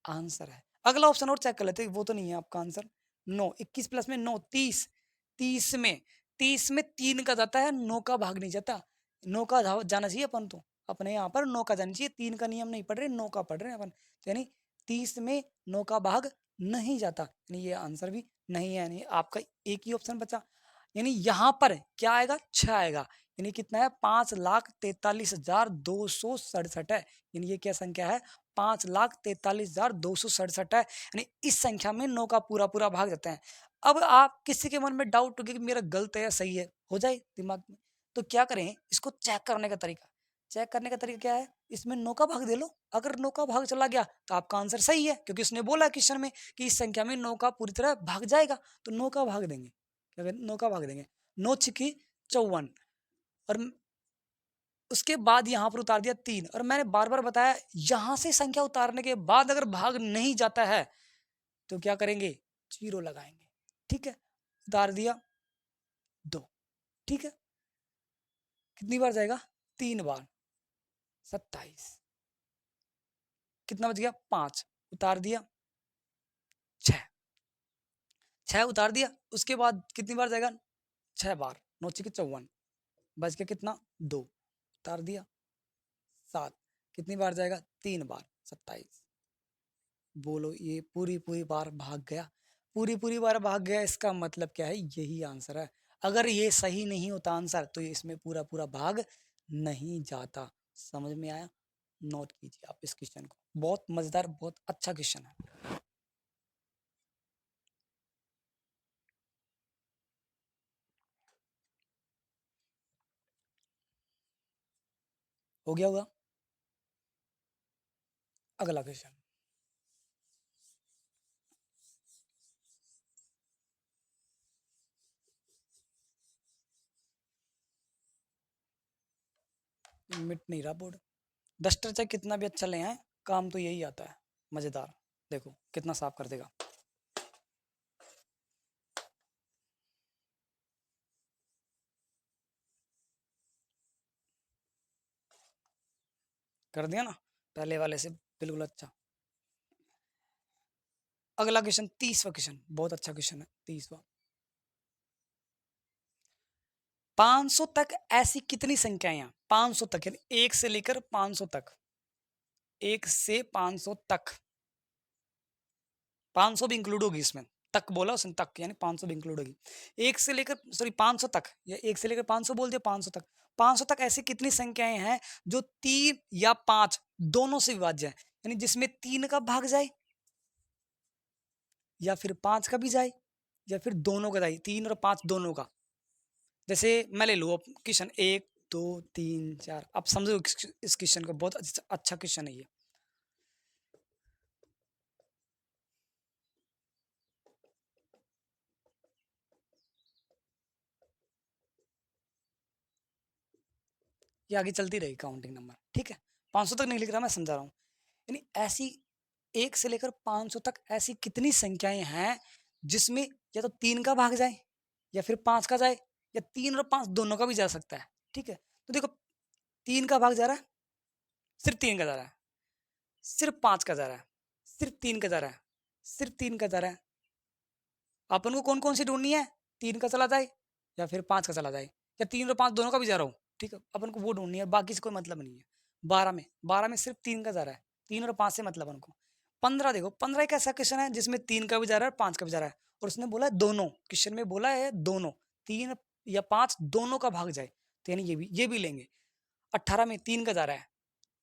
आंसर है। अगला ऑप्शन और चेक कर लेते हैं, वो तो नहीं है आपका आंसर। 9, 21 प्लस में 9 30, 30 में 3 का जाता है, 9 का भाग नहीं जाता। 9 का जाना चाहिए अपन तो, अपने यहाँ पर 9 का जाना चाहिए, 3 का नियम नहीं पढ़ रहे, 9 का पढ़ रहे हैं अपन। तो यानी 30 में 9 का भाग नहीं जाता, यानी ये आंसर भी नहीं है, यानी आपका एक ही ऑप्शन बचा। यानी यहाँ पर क्या आएगा? 6 आएगा, यानी कितना है? 5,43,267 है। यानी ये क्या संख्या है? 5,43,267 है, यानी इस संख्या में 9 का पूरा पूरा भाग जाते हैं। अब आप किसी के मन में डाउट हो गया कि मेरा गलत है या सही है, हो जाए दिमाग में, तो क्या करें? इसको चेक करने का तरीका, चेक करने का तरीका क्या है? इसमें 9 का भाग दे लो, अगर 9 का भाग चला गया तो आपका आंसर सही है, क्योंकि उसने बोला क्वेश्चन में कि इस संख्या में 9 का पूरी तरह भाग जाएगा, तो 9 का भाग देंगे। क्या करें? 9 का भाग देंगे। 9 छिकी 54, और उसके बाद यहाँ पर उतार दिया 3, और मैंने बार बार बताया यहाँ से संख्या उतारने के बाद अगर भाग नहीं जाता है तो क्या करेंगे? जीरो लगाएंगे। ठीक है, उतार दिया 2, ठीक है, कितनी बार जाएगा? 3 बार, 27, कितना बच गया? 5, उतार दिया 6, 6 उतार दिया, उसके बाद कितनी बार जाएगा? 6 बार, 9 छिके 54, बच गया कितना? 2, उतार दिया 7, कितनी बार जाएगा? 3 बार, 27। बोलो ये पूरी पूरी बार भाग गया, पूरी पूरी बार भाग गया, इसका मतलब क्या है? यही आंसर है। अगर ये सही नहीं होता आंसर तो इसमें पूरा पूरा भाग नहीं जाता। समझ में आया? नोट कीजिए आप इस क्वेश्चन को, बहुत मजेदार, बहुत अच्छा क्वेश्चन है। हो गया होगा। अगला क्वेश्चन, मिट नहीं रहा बोर्ड। डस्टर चाहे कितना भी अच्छा ले आए, काम तो यही आता है मजेदार। देखो कितना साफ कर देगा। कर दिया ना पहले वाले से बिल्कुल अच्छा। अगला क्वेश्चन 30वां क्वेश्चन, बहुत अच्छा क्वेश्चन है 30वां। 500 तक ऐसी कितनी संख्याएं हैं? 500 तक, यानी 1 से लेकर 500 तक, 1 से 500 तक, 500 भी इंक्लूड होगी इसमें। तक बोला उसने, तक यानी 500 भी इंक्लूड होगी। 1 से लेकर सॉरी 500 तक, या 1 से लेकर 500 बोल दिया, 500 तक। 500 तक ऐसी कितनी संख्याएं हैं जो 3 या 5 दोनों से विभाज्य है, यानी जिसमें 3 का भाग जाए या फिर 5 का भी जाए या फिर दोनों का जाए, 3 और 5 दोनों का। जैसे मैं ले लूँ अब क्वेश्चन 1 2 3 4, अब समझो इस क्वेश्चन को, बहुत अच्छा क्वेश्चन है ये। ये आगे चलती रहेगी काउंटिंग नंबर, ठीक है। 500 तक नहीं लिख रहा, मैं समझा रहा हूँ। यानी ऐसी 1 से लेकर 500 तक ऐसी कितनी संख्याएं हैं जिसमें या तो 3 का भाग जाए या फिर 5 का जाए, या 3 और 5 दोनों का भी जा सकता है, ठीक है। तो देखो 3 का भाग जा रहा है, सिर्फ 3 का जा रहा है, सिर्फ 5 का जा रहा है, सिर्फ 3 का जा रहा है, सिर्फ 3 का जा रहा है। अपन को कौन कौन सी ढूंढनी है, 3 का चला जाए या फिर 5 का चला जाए, या 3 और 5 दोनों का भी जा रहा हूँ, ठीक है। अपन को वो ढूंढनी है, बाकी से कोई मतलब नहीं है। 12 में सिर्फ 3 का जा रहा है, 3 और 5 से मतलब उनको। 15 देखो, 15 एक ऐसा क्वेश्चन है जिसमें 3 का भी जा रहा है, 5 का भी जा रहा है, और उसने बोला है दोनों, क्वेश्चन में बोला है दोनों, 3 या 5 दोनों का भाग जाए, तो यानी ये भी लेंगे। 18 में 3 का जा रहा है,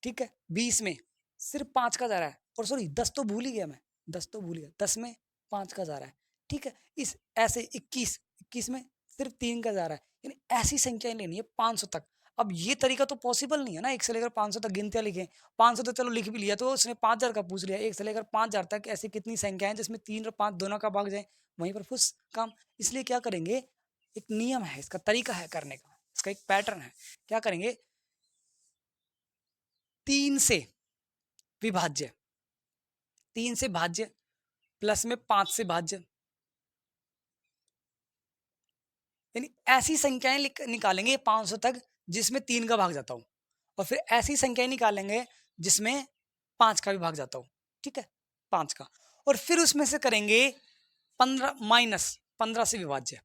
ठीक है। 20 में सिर्फ 5 का जा रहा है, और सॉरी 10 तो भूल ही गया मैं, 10 तो भूल गया, 10 में 5 का जा रहा है, ठीक है। इस ऐसे 21 में सिर्फ 3 का जा रहा है, यानी ऐसी संख्याएं लेनी है 500 तक। अब ये तरीका तो पॉसिबल नहीं है ना, 1 से लेकर 500 तक गिनतियां लिखें। 500 तक चलो लिख भी लिया, तो उसने 5000 का पूछ लिया, 1 से लेकर 5000 तक ऐसी कितनी संख्याएं जिसमें 3 और 5 दोनों का भाग जाए, वहीं पर फुस काम। इसलिए क्या करेंगे, एक नियम है, इसका तरीका है करने का, इसका एक पैटर्न है। क्या करेंगे, 3 से विभाज्य, 3 से भाज्य प्लस में 5 से भाज्य, यानी ऐसी संख्याएं निकालेंगे 500 तक जिसमें 3 का भाग जाता हो, और फिर ऐसी संख्याएं निकालेंगे जिसमें 5 का भी भाग जाता हो, ठीक है, 5 का। और फिर उसमें से करेंगे 15 माइनस 15 से विभाज्य।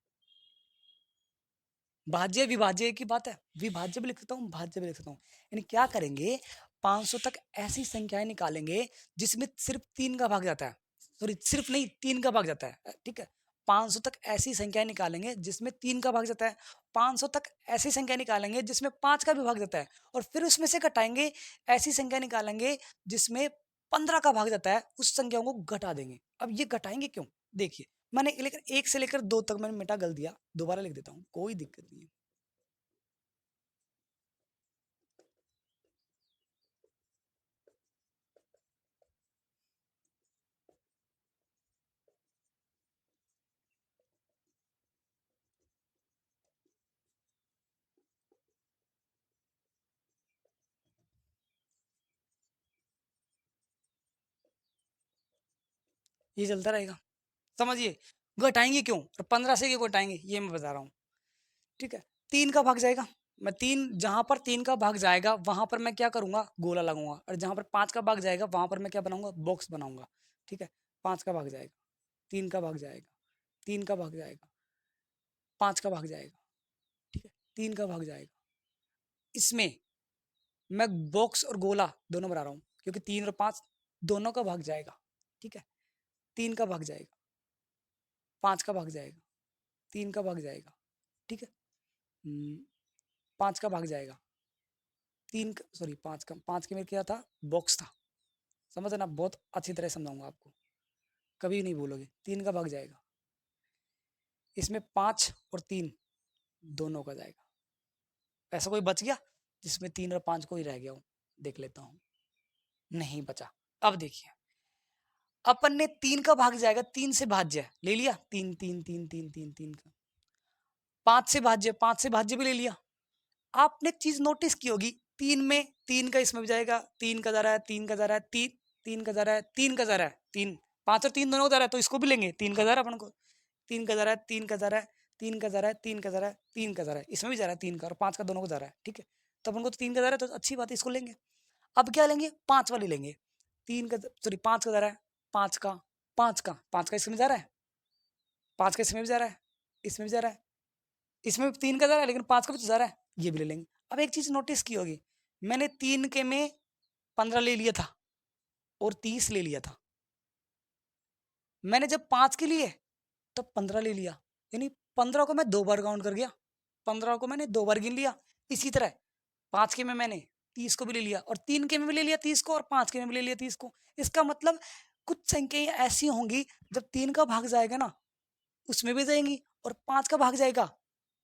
भाज्य विभाज्य की बात है, विभाज्य भी लिख सकता हूँ, भाज्य भी लिख सकता हूँ। यानी क्या करेंगे, 500 तक ऐसी संख्याएं निकालेंगे जिसमें सिर्फ 3 का भाग जाता है, सॉरी सिर्फ नहीं 3 का भाग जाता है, ठीक है। 500 तक ऐसी संख्याएं निकालेंगे जिसमें 3 का भाग जाता है, 500 तक ऐसी संख्या निकालेंगे जिसमें 5 का भी भाग जाता है, और फिर उसमें से घटाएंगे, ऐसी संख्या निकालेंगे जिसमें 15 का भाग जाता है, उस संख्याओं को घटा देंगे। अब ये घटाएंगे क्यों, देखिए, मैंने लेकर 1 से लेकर 2 तक मैंने मिटा गल दिया, दोबारा लिख देता हूँ, कोई दिक्कत नहीं है। ये चलता रहेगा, समझिए। घटाएंगे क्यों और 15 से क्यों घटाएंगे, ये मैं बता रहा हूँ, ठीक है। 3 का भाग जाएगा, मैं 3 जहां पर 3 का भाग जाएगा वहां पर मैं क्या करूंगा, गोला लगाऊंगा, और जहां पर 5 का भाग जाएगा वहां पर मैं क्या बनाऊंगा, बॉक्स बनाऊंगा, ठीक है। 5 का भाग जाएगा, 3 का भाग जाएगा, 3 का भाग जाएगा, 5 का भाग जाएगा, ठीक है, 3 का भाग जाएगा। इसमें मैं बॉक्स और गोला दोनों बना रहा हूँ, क्योंकि 3 और 5 दोनों का भाग जाएगा, ठीक है। 3 का भाग जाएगा, 5 का भाग जाएगा, 3 का भाग जाएगा, ठीक है। 5 का भाग जाएगा, 3 का सॉरी 5 का, 5 के में क्या था, बॉक्स था, समझना, बहुत अच्छी तरह समझाऊंगा आपको, कभी नहीं भूलोगे। 3 का भाग जाएगा, इसमें 5 और 3 दोनों का जाएगा। ऐसा कोई बच गया जिसमें 3 और 5 को ही रह गया हो, देख लेता हूँ, नहीं बचा। अब देखिए, अपन ने 3 का भाग जाएगा, 3 से भाज्य ले लिया, 3 3 3 3 3 3 का। 5 से भाज्य, 5 से भाज्य भी ले लिया। आपने एक चीज नोटिस की होगी, 3 में 3 का इसमें भी जाएगा, 3 का जा रहा है, 3 का जा रहा है, 3 3 का जा रहा है, 3 का जा रहा है, 3 5 और 3 दोनों का जा रहा है, तो इसको भी लेंगे, 3 का जा रहा है अपन को, 3 का जा रहा है, 3 का जा रहा है, 3 का जा रहा है, 3 का जा रहा है, 3 का जा रहा है, इसमें भी जा रहा है 3 का, और 5 का दोनों को जा रहा है, ठीक है। तो अपन को तो 3 का जा रहा है, तो अच्छी बात है, इसको लेंगे। अब क्या लेंगे, 5 वाली लेंगे। 3 का सॉरी 5 का जा रहा है, 5 का, 5 का इसमें जा रहा है, 5 का इसमें भी जा रहा है, इसमें भी जा रहा है, इसमें भी 3 का जा रहा है, लेकिन 5 का भी तो जा रहा है, ये भी ले लेंगे। अब एक चीज नोटिस की होगी, मैंने 3 के में 15 ले लिया था और 30 ले लिया था। मैंने जब 5 के लिए तब 15 ले लिया, यानी 15 को मैं 2 बार काउंट कर गया, 15 को मैंने 2 बार गिन लिया। इसी तरह 5 के में मैंने 30 को भी ले लिया, और 3 के में भी ले लिया 30 को, और 5 के में भी ले लिया 30 को। इसका मतलब कुछ संख्याएं ऐसी होंगी जब 3 का भाग जाएगा ना उसमें भी जाएंगी, और 5 का भाग जाएगा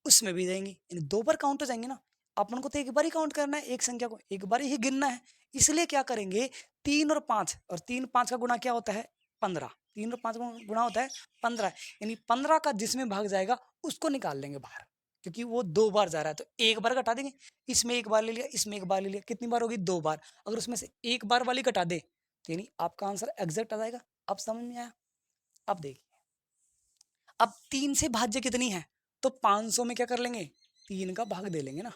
उसमें भी जाएंगी, यानी 2 बार काउंट हो जाएंगे ना। अपन को तो एक बार ही काउंट करना है, एक संख्या को एक बार ही गिनना है। इसलिए क्या करेंगे, 3 और 5, और 3 5 का गुणा क्या होता है 15, 3 और 5 का गुणा होता है 15, यानी 15 का जिसमें भाग जाएगा उसको निकाल लेंगे बाहर, क्योंकि वो 2 बार जा रहा है तो एक बार घटा देंगे। इसमें एक बार ले लिया, इसमें एक बार ले लिया, कितनी बार होगी 2 बार। अगर उसमें से एक बार वाली घटा दे तो यानी आपका आंसर एग्जैक्ट आ जाएगा। अब समझ में आया? अब देखिए, अब 3 से भाज्य कितनी है, तो 500 में क्या कर लेंगे, 3 का भाग दे लेंगे ना।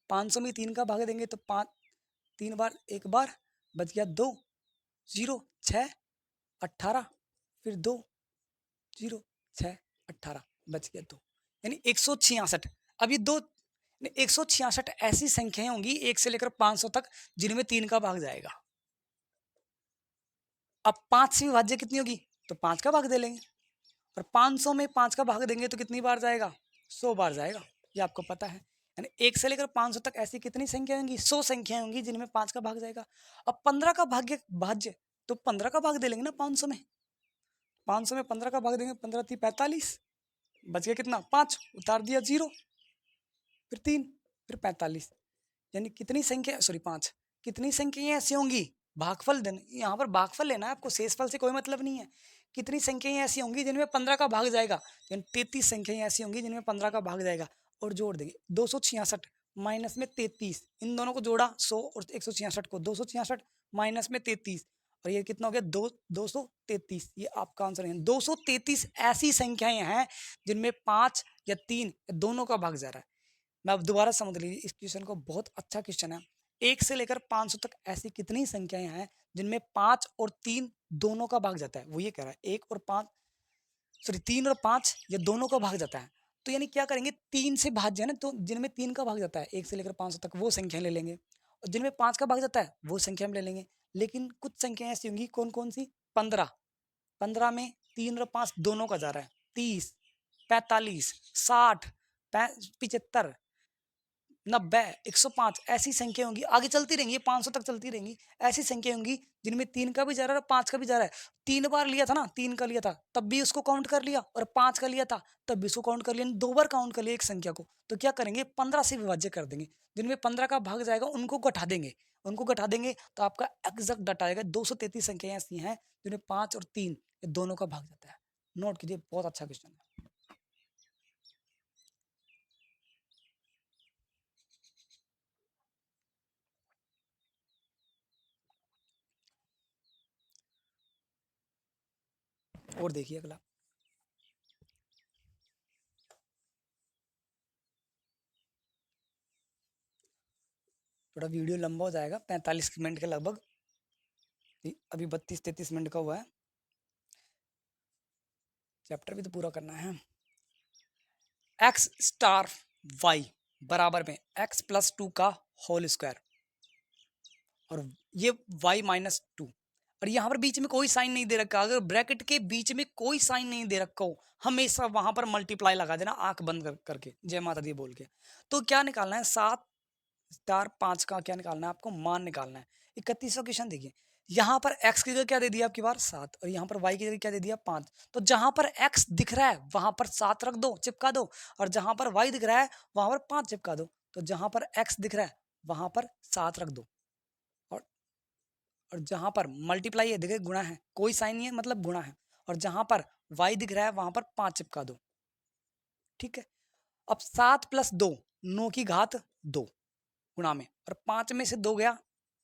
500 में 3 का भाग देंगे तो 5 3 बार, एक बार बच गया 2, 0 6 18, फिर 2 0 6 18 बच गया 2, यानी 166। अब ये दो 166 ऐसी संख्याएं होंगी 1 से लेकर 500 तक जिनमें 3 का भाग जाएगा। अब 5 से विभाज्य कितनी होगी, तो 5 का भाग दे लेंगे, और 500 में 5 का भाग देंगे तो कितनी बार जाएगा, 100 बार जाएगा, ये आपको पता है। यानी 1 से लेकर 500 तक ऐसी कितनी संख्या होंगी, 100 संख्याएं होंगी जिनमें 5 का भाग जाएगा। अब 15 का भाज्य तो 15 का भाग दे लेंगे ना 500 में, 500 में 15 का भाग देंगे, 15 थी 45, बच गया कितना 5, उतार दिया 0, फिर 3, फिर 45, यानी कितनी संख्या, सॉरी 5, कितनी संख्याएं ऐसी होंगी, भागफल देना, यहाँ पर भागफल लेना है आपको, शेषफल से कोई मतलब नहीं है। कितनी संख्याएं ऐसी होंगी जिनमें 15 का भाग जाएगा, यानी 33 संख्याएं ऐसी होंगी जिनमें 15 का भाग जाएगा। और जोड़ देंगे 266 माइनस में 33, इन दोनों को जोड़ा 100 और 166 को, 266 माइनस में 33, और ये कितना हो गया 233, ये आपका आंसर है। 233 ऐसी संख्याएं हैं जिनमें 5 या 3 दोनों का भाग जा रहा है। मैं अब दोबारा समझ लीजिए इस क्वेश्चन को, बहुत अच्छा क्वेश्चन है। 1 से लेकर 500 तक ऐसी कितनी संख्याएं हैं जिनमें 5 और 3 दोनों का भाग जाता है, वो ये कह रहा है 1 और 5, सॉरी 3 और 5 ये दोनों का भाग जाता है। तो यानी क्या करेंगे, 3 से भाज्य है ना, तो जिनमें 3 का भाग जाता है 1 से लेकर 500 तक वो संख्या ले लेंगे, और जिनमें 5 का भाग जाता है वो संख्या में ले लेंगे। लेकिन कुछ संख्याएं ऐसी होंगी, कौन कौन सी, 15, 15 में 3 और 5 दोनों का जा रहा है, 30 45 60 75 90 105 ऐसी संख्या होंगी, आगे चलती रहेंगी 500 तक चलती रहेंगी। ऐसी संख्या होंगी जिनमें 3 का भी जा रहा है और 5 का भी जा रहा है। 3 बार लिया था ना, 3 का लिया था तब भी उसको काउंट कर लिया, और 5 का लिया था तब भी उसको काउंट कर लिया, 2 बार काउंट कर लिया एक संख्या को। तो क्या करेंगे, 15 से विभाज्य कर देंगे, जिनमें 15 का भाग जाएगा उनको घटा देंगे, उनको घटा देंगे तो आपका एग्जैक्ट डाटा आएगा। 233 संख्याएं ऐसी हैं जिनमें 5 और 3 दोनों का भाग जाता है। नोट कीजिए, बहुत अच्छा क्वेश्चन है। और देखिए अगला, थोड़ा वीडियो लंबा हो जाएगा, 45 मिनट के लगभग, अभी 32-33 मिनट का हुआ है, चैप्टर भी तो पूरा करना है। एक्स स्टार वाई बराबर में एक्स प्लस 2 का होल स्क्वायर, और ये वाई माइनस 2, और यहाँ पर बीच में कोई साइन नहीं दे रखा। अगर ब्रैकेट के बीच में कोई साइन नहीं दे रखा हो, हमेशा वहां पर मल्टीप्लाई लगा देना, आंख बंद करके जय माता दी बोल के। तो क्या निकालना है, 7 स्टार 5 का क्या निकालना है आपको, मान निकालना है। 31वां क्वेश्चन देखिए, यहाँ पर x की जगह क्या दे दिया आपकी बार 7, और यहाँ पर y की जगह क्या दे दिया 5। तो जहां पर x दिख रहा है वहां पर 7 रख दो, चिपका दो, और जहां पर y दिख रहा है वहां पर 5 चिपका दो। तो जहां पर x दिख रहा है वहां पर 7 रख दो, और और जहां पर मल्टीप्लाई है, देखिए गुणा है, कोई साइन नहीं है मतलब गुणा है, और जहां पर y दिख रहा है वहां पर 5 चिपका दो। ठीक है, अब 7 प्लस 2 9 की घात 2 गुणा में, और 5 में से 2 गया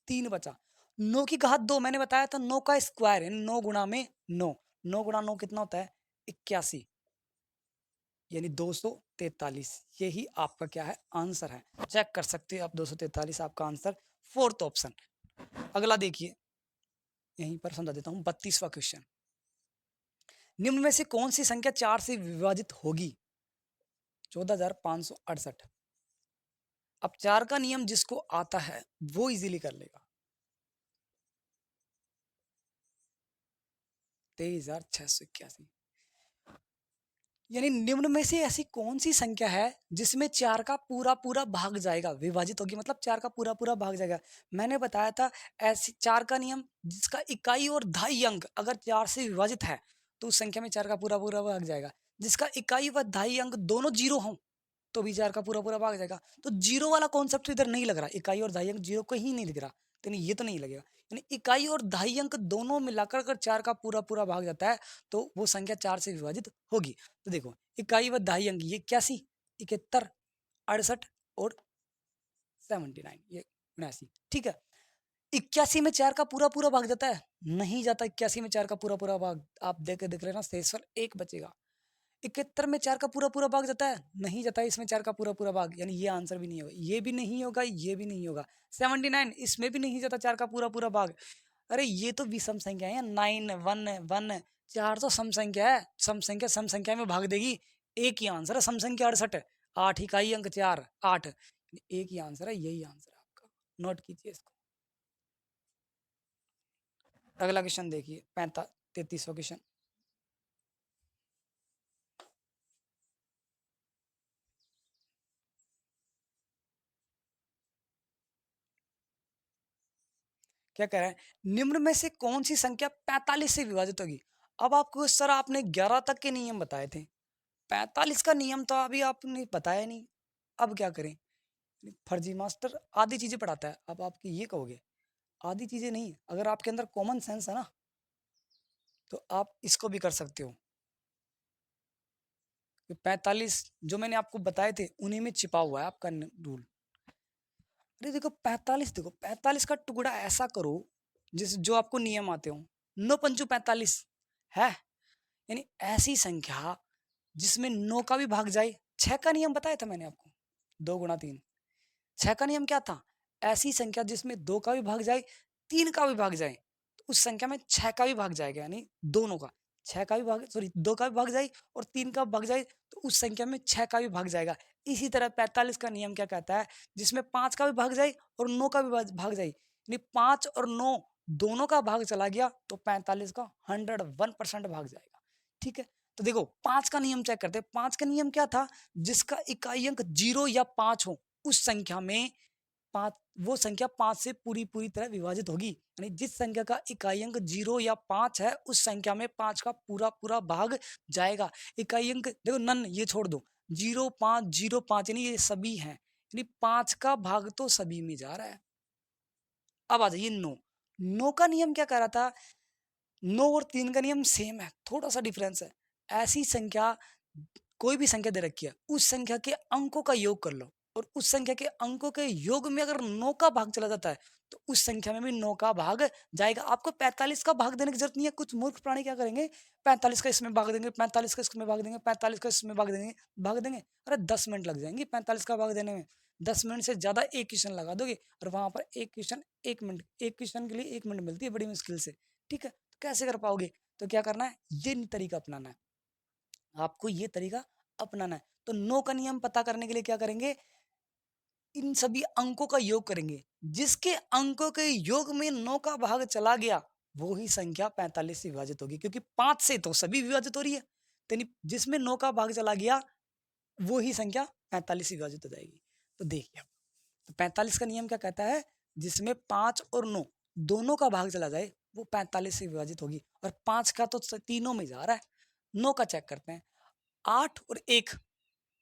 3 बचा। 9 की घात 2 मैंने बताया था 9 का स्क्वायर है, 9 गुणा में 9, 9 गुणा 9 कितना होता है 81, यानी 243। यही आपका क्या है आंसर है, चेक कर सकते हो आप, 243 आपका आंसर, फोर्थ ऑप्शन। अगला देखिए, यहीं पर समझा देता हूं 32वां क्वेश्चन, निम्न में से कौन सी संख्या 4 से विभाजित होगी, 14,568। अब 4 का नियम जिसको आता है वो इजीली कर लेगा, 23,681। यानी निम्न में से ऐसी कौन सी संख्या है जिसमें 4 का पूरा पूरा भाग जाएगा, विभाजित होगी मतलब 4 का पूरा पूरा भाग जाएगा। मैंने बताया था ऐसी 4 का नियम, जिसका इकाई और दहाई अंक अगर 4 से विभाजित है तो उस संख्या में 4 का पूरा पूरा भाग जाएगा। जिसका इकाई व दहाई अंक दोनों जीरो हों तो भी 4 का पूरा पूरा भाग जाएगा। तो जीरो वाला कॉन्सेप्ट इधर नहीं लग रहा, इकाई और दहाई अंक जीरो को ही नहीं दिख रहा, तो नहीं, ये तो नहीं लगेगा। यानी इकाई और दहाई अंक दोनों मिलाकर अगर 4 का पूरा पूरा भाग जाता है तो वो संख्या 4 से विभाजित होगी। तो देखो इकाई व दहाई अंक ये 81, 71, 68 और 79, ये 79, ठीक है। 81 में 4 का पूरा पूरा भाग जाता है? नहीं जाता 81 में 4 का पूरा पूरा भाग, आप देख लेना, शेषफल 1 बचेगा। 71 में 4 का पूरा पूरा भाग जाता है? नहीं जाता इसमें 4 का पूरा पूरा भाग, यानी ये आंसर भी नहीं होगा, ये भी नहीं होगा, ये भी नहीं होगा। 79 इसमें भी नहीं जाता 4 का पूरा पूरा भाग। अरे ये तो विषम संख्या है, 9 1 1, 4 तो सम संख्या है, सम संख्या सम संख्या में भाग देगी। एक ही आंसर है सम संख्या 68, 8 इकाई अंक 4 8, एक ही आंसर है, यही आंसर है आपका, नोट कीजिए इसको। अगला क्वेश्चन देखिए 33वां क्वेश्चन। क्या कह रहा है, निम्न में से कौन सी संख्या 45 से विभाजित होगी। अब आपको सर आपने 11 तक के नियम बताए थे, 45 का नियम तो अभी आपने बताया नहीं, अब क्या करें। फर्जी मास्टर आधी चीजें पढ़ाता है, अब आपकी ये कहोगे आधी चीजें नहीं, अगर आपके अंदर कॉमन सेंस है ना तो आप इसको भी कर सकते हो। 45 जो मैंने आपको बताए थे उन्हीं में छिपा हुआ है आपका रूल। अरे देखो 45, देखो 45 का टुकड़ा ऐसा करो जिस जो आपको नियम आते हो, 9 पंचू 45 है, यानी ऐसी संख्या जिसमें 9 का भी भाग जाए। 6 का नियम बताया था मैंने आपको, 2 गुणा 3। 6 का नियम क्या था, ऐसी संख्या जिसमें 2 का भी भाग जाए 3 का भी भाग जाए, तो उस संख्या में 6 का भी भाग जाएगा, यानी दोनों का, 6 का भी भाग, सॉरी 2 का भी भाग जाए और 3 का भाग जाए तो उस संख्या में 6 का भी भाग जाएगा। इसी तरह 45 का नियम क्या कहता है, जिसमें 5 का भी भाग जाए और 9 का भी भाग जाए, यानी 5 और 9 दोनों का भाग चला गया तो 45 का 101% भाग जाएगा। ठीक है, तो देखो 5 का नियम चेक करते हैं। 5 का नियम क्या था, जिसका इकाई अंक 0 या 5 हो उस संख्या में 5, वो संख्या 5 से पूरी पूरी तरह विभाजित होगी, यानी जिस संख्या का इकाई अंक 0 या 5 है उस संख्या में 5 का पूरा पूरा भाग जाएगा। इकाई अंक देखो नन ये छोड़ दो, 0 5 0 5 यानी ये सभी हैं, यानी 5 का भाग तो सभी में जा रहा है। अब आ जाइए 9, 9 का नियम क्या कह रहा था, 9 और 3 का नियम सेम है, थोड़ा सा डिफरेंस है। ऐसी संख्या, कोई भी संख्या दे रखी है उस संख्या के अंकों का योग कर लो और उस संख्या के अंकों के योग में अगर 9 का भाग चला जाता है तो उस संख्या में भी 9 का भाग जाएगा। आपको 45 का भाग देने की जरूरत नहीं है। कुछ मूर्ख प्राणी क्या करेंगे, 45 का इसमें भाग देंगे, 45 का इसमें भाग देंगे, 45 का इसमें भाग देंगे। अरे 10 मिनट लग जाएंगे 45 का भाग देने में, 10 मिनट से ज्यादा एक क्वेश्चन लगा दोगे और वहां पर एक क्वेश्चन 1 मिनट, एक क्वेश्चन के लिए 1 मिनट मिलती है बड़ी मुश्किल से। ठीक है, तो कैसे कर पाओगे, तो क्या करना है, ये तरीका अपनाना है, आपको ये तरीका अपनाना है। तो 9 का नियम पता करने के लिए क्या करेंगे, इन सभी अंकों का योग करेंगे, जिसके अंकों के योग में 9 का भाग चला गया वो ही संख्या 45 से विभाजित होगी, क्योंकि 5 से तो सभी विभाजित हो रही है, यानी जिसमें 9 का भाग चला गया वो ही संख्या 45 से विभाजित हो जाएगी। तो देखिए, तो 45 का नियम क्या कहता है, जिसमें 5 और 9 दोनों का भाग चला जाए वो 45 से विभाजित होगी, और 5 का तो तीनों में जा रहा है। 9 का चेक करते हैं, 8 और 1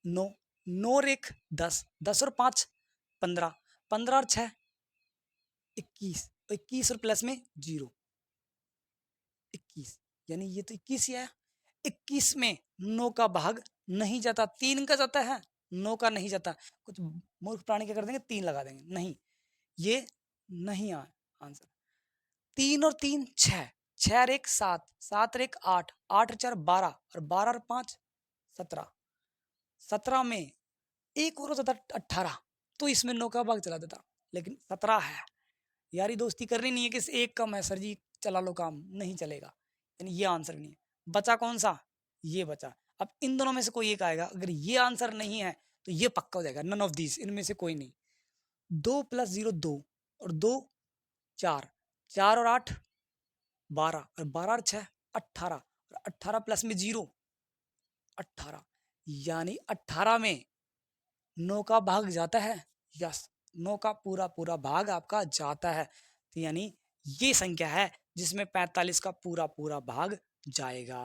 9, 9 और 1 10, 10 और 5 15, 15 और 6 21, 21 और प्लस में 0 21, यानी ये तो 21 ही है। 21 में 9 का भाग नहीं जाता, 3 का जाता है, 9 का नहीं जाता। कुछ मूर्ख प्राणी क्या कर देंगे, 3 लगा देंगे, नहीं, ये नहीं आंसर। 3 और 3 6, 6 और 1 7, 7 और 1 8, 8 और 4 12 और 12 और 5 17, 17 में एक और होता था 18, तो इसमें 9 का भाग चला देता, लेकिन 17 है, यारी दोस्ती करनी नहीं है कि एक कम है सर जी चला लो काम, नहीं चलेगा, यानी ये आंसर नहीं है। बचा कौन सा, ये बचा। अब इन दोनों में से कोई एक आएगा, अगर ये आंसर नहीं है तो ये पक्का हो जाएगा, नन ऑफ दीज, इनमें से कोई नहीं। 2 + 0 2 और 2 4, 4 और 8 12 और 12 और 6 18 और 18 प्लस में 0 18, यानी 18 में 9 का भाग जाता है। यस, 9 का पूरा पूरा भाग आपका जाता है। तो यानी ये संख्या है जिसमें 45 का पूरा पूरा भाग जाएगा।